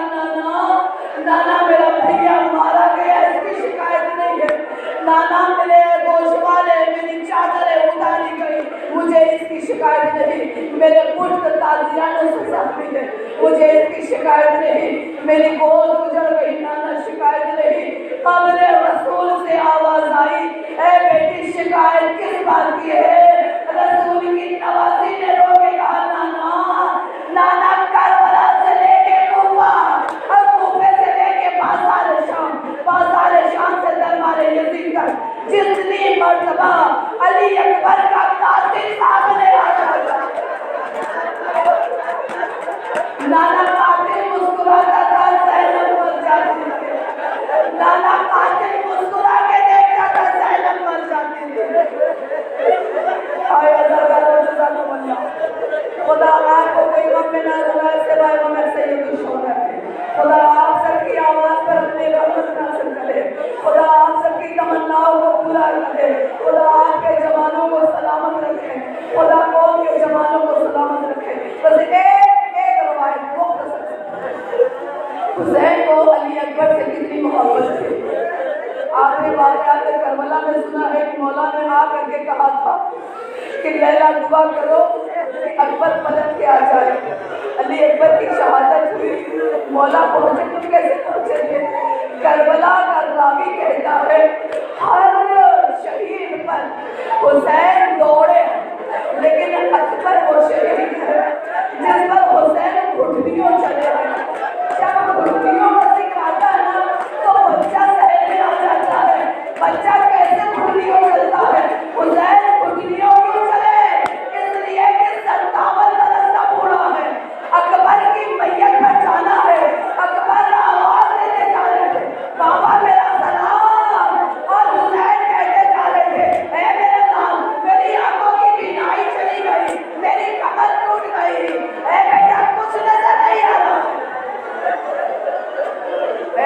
نانا میرا بھیا مارا گیا، اس کی شکایت نہیں ہے. نانا میرے گوشت والے میری چادریں اتاری گئی، مجھے اس کی شکایت نہیں. میرے پشت تازیانوں سے زخمی ہے، مجھے اس کی شکایت نہیں. میری گود گزر گئی، نانا شکایت نہیں. قبر رسول سے آواز آئی اے بیٹی شکایت کس بات کی ہے؟ رسول کی نوازی نے رو کے کہا نانا کربلا سے لے کے کوفہ اور کوفے سے لے کے بازار شام سے دربار یزید تک جتنی مرتبہ علی اکبر کا قاتل سامنے آ جاتا نانا قاتل مسکراتا تھا زینب مر جاتی تھی. نانا قاتل مسکرا کے دیکھتا تھا زینب مر جاتی تھی. آئے جزاکم اللہ. خدا آپ کو کوئی غم میں نہ رلائے سوائے غم سید الشہداء کے. خدا آپ سب کی آواز پر اپنے رحمت نازل کرے. خدا آپ سب کی تمناؤں کو پورا کرے. خدا آپ کے جوانوں کو سلامت رکھے. خدا قوم کے جوانوں کو سلامت رکھے. بس ایک روایت مختصر. حسین کو علی اکبر سے کتنی محبت تھی. آپ نے واقعات کربلا میں سنا ہے کہ مولا نے آ کر کے کہا تھا کہ لیلا دعا کرو کہ اکبر پلٹ کے آ جائے. علی اکبر کی شہادت ہوئی، مولا پہنچے تو کیسے پہنچے گے؟ کربلا کا راوی کہتا ہے ہر شہید پر حسین دوڑے لیکن اکبر وہ شہید ہے جس پر حسین گھٹنیوں چلے ہیں. جب گھٹنیوں کا ذکر آتا ہے نا تو بچہ سہنے آ جاتا ہے.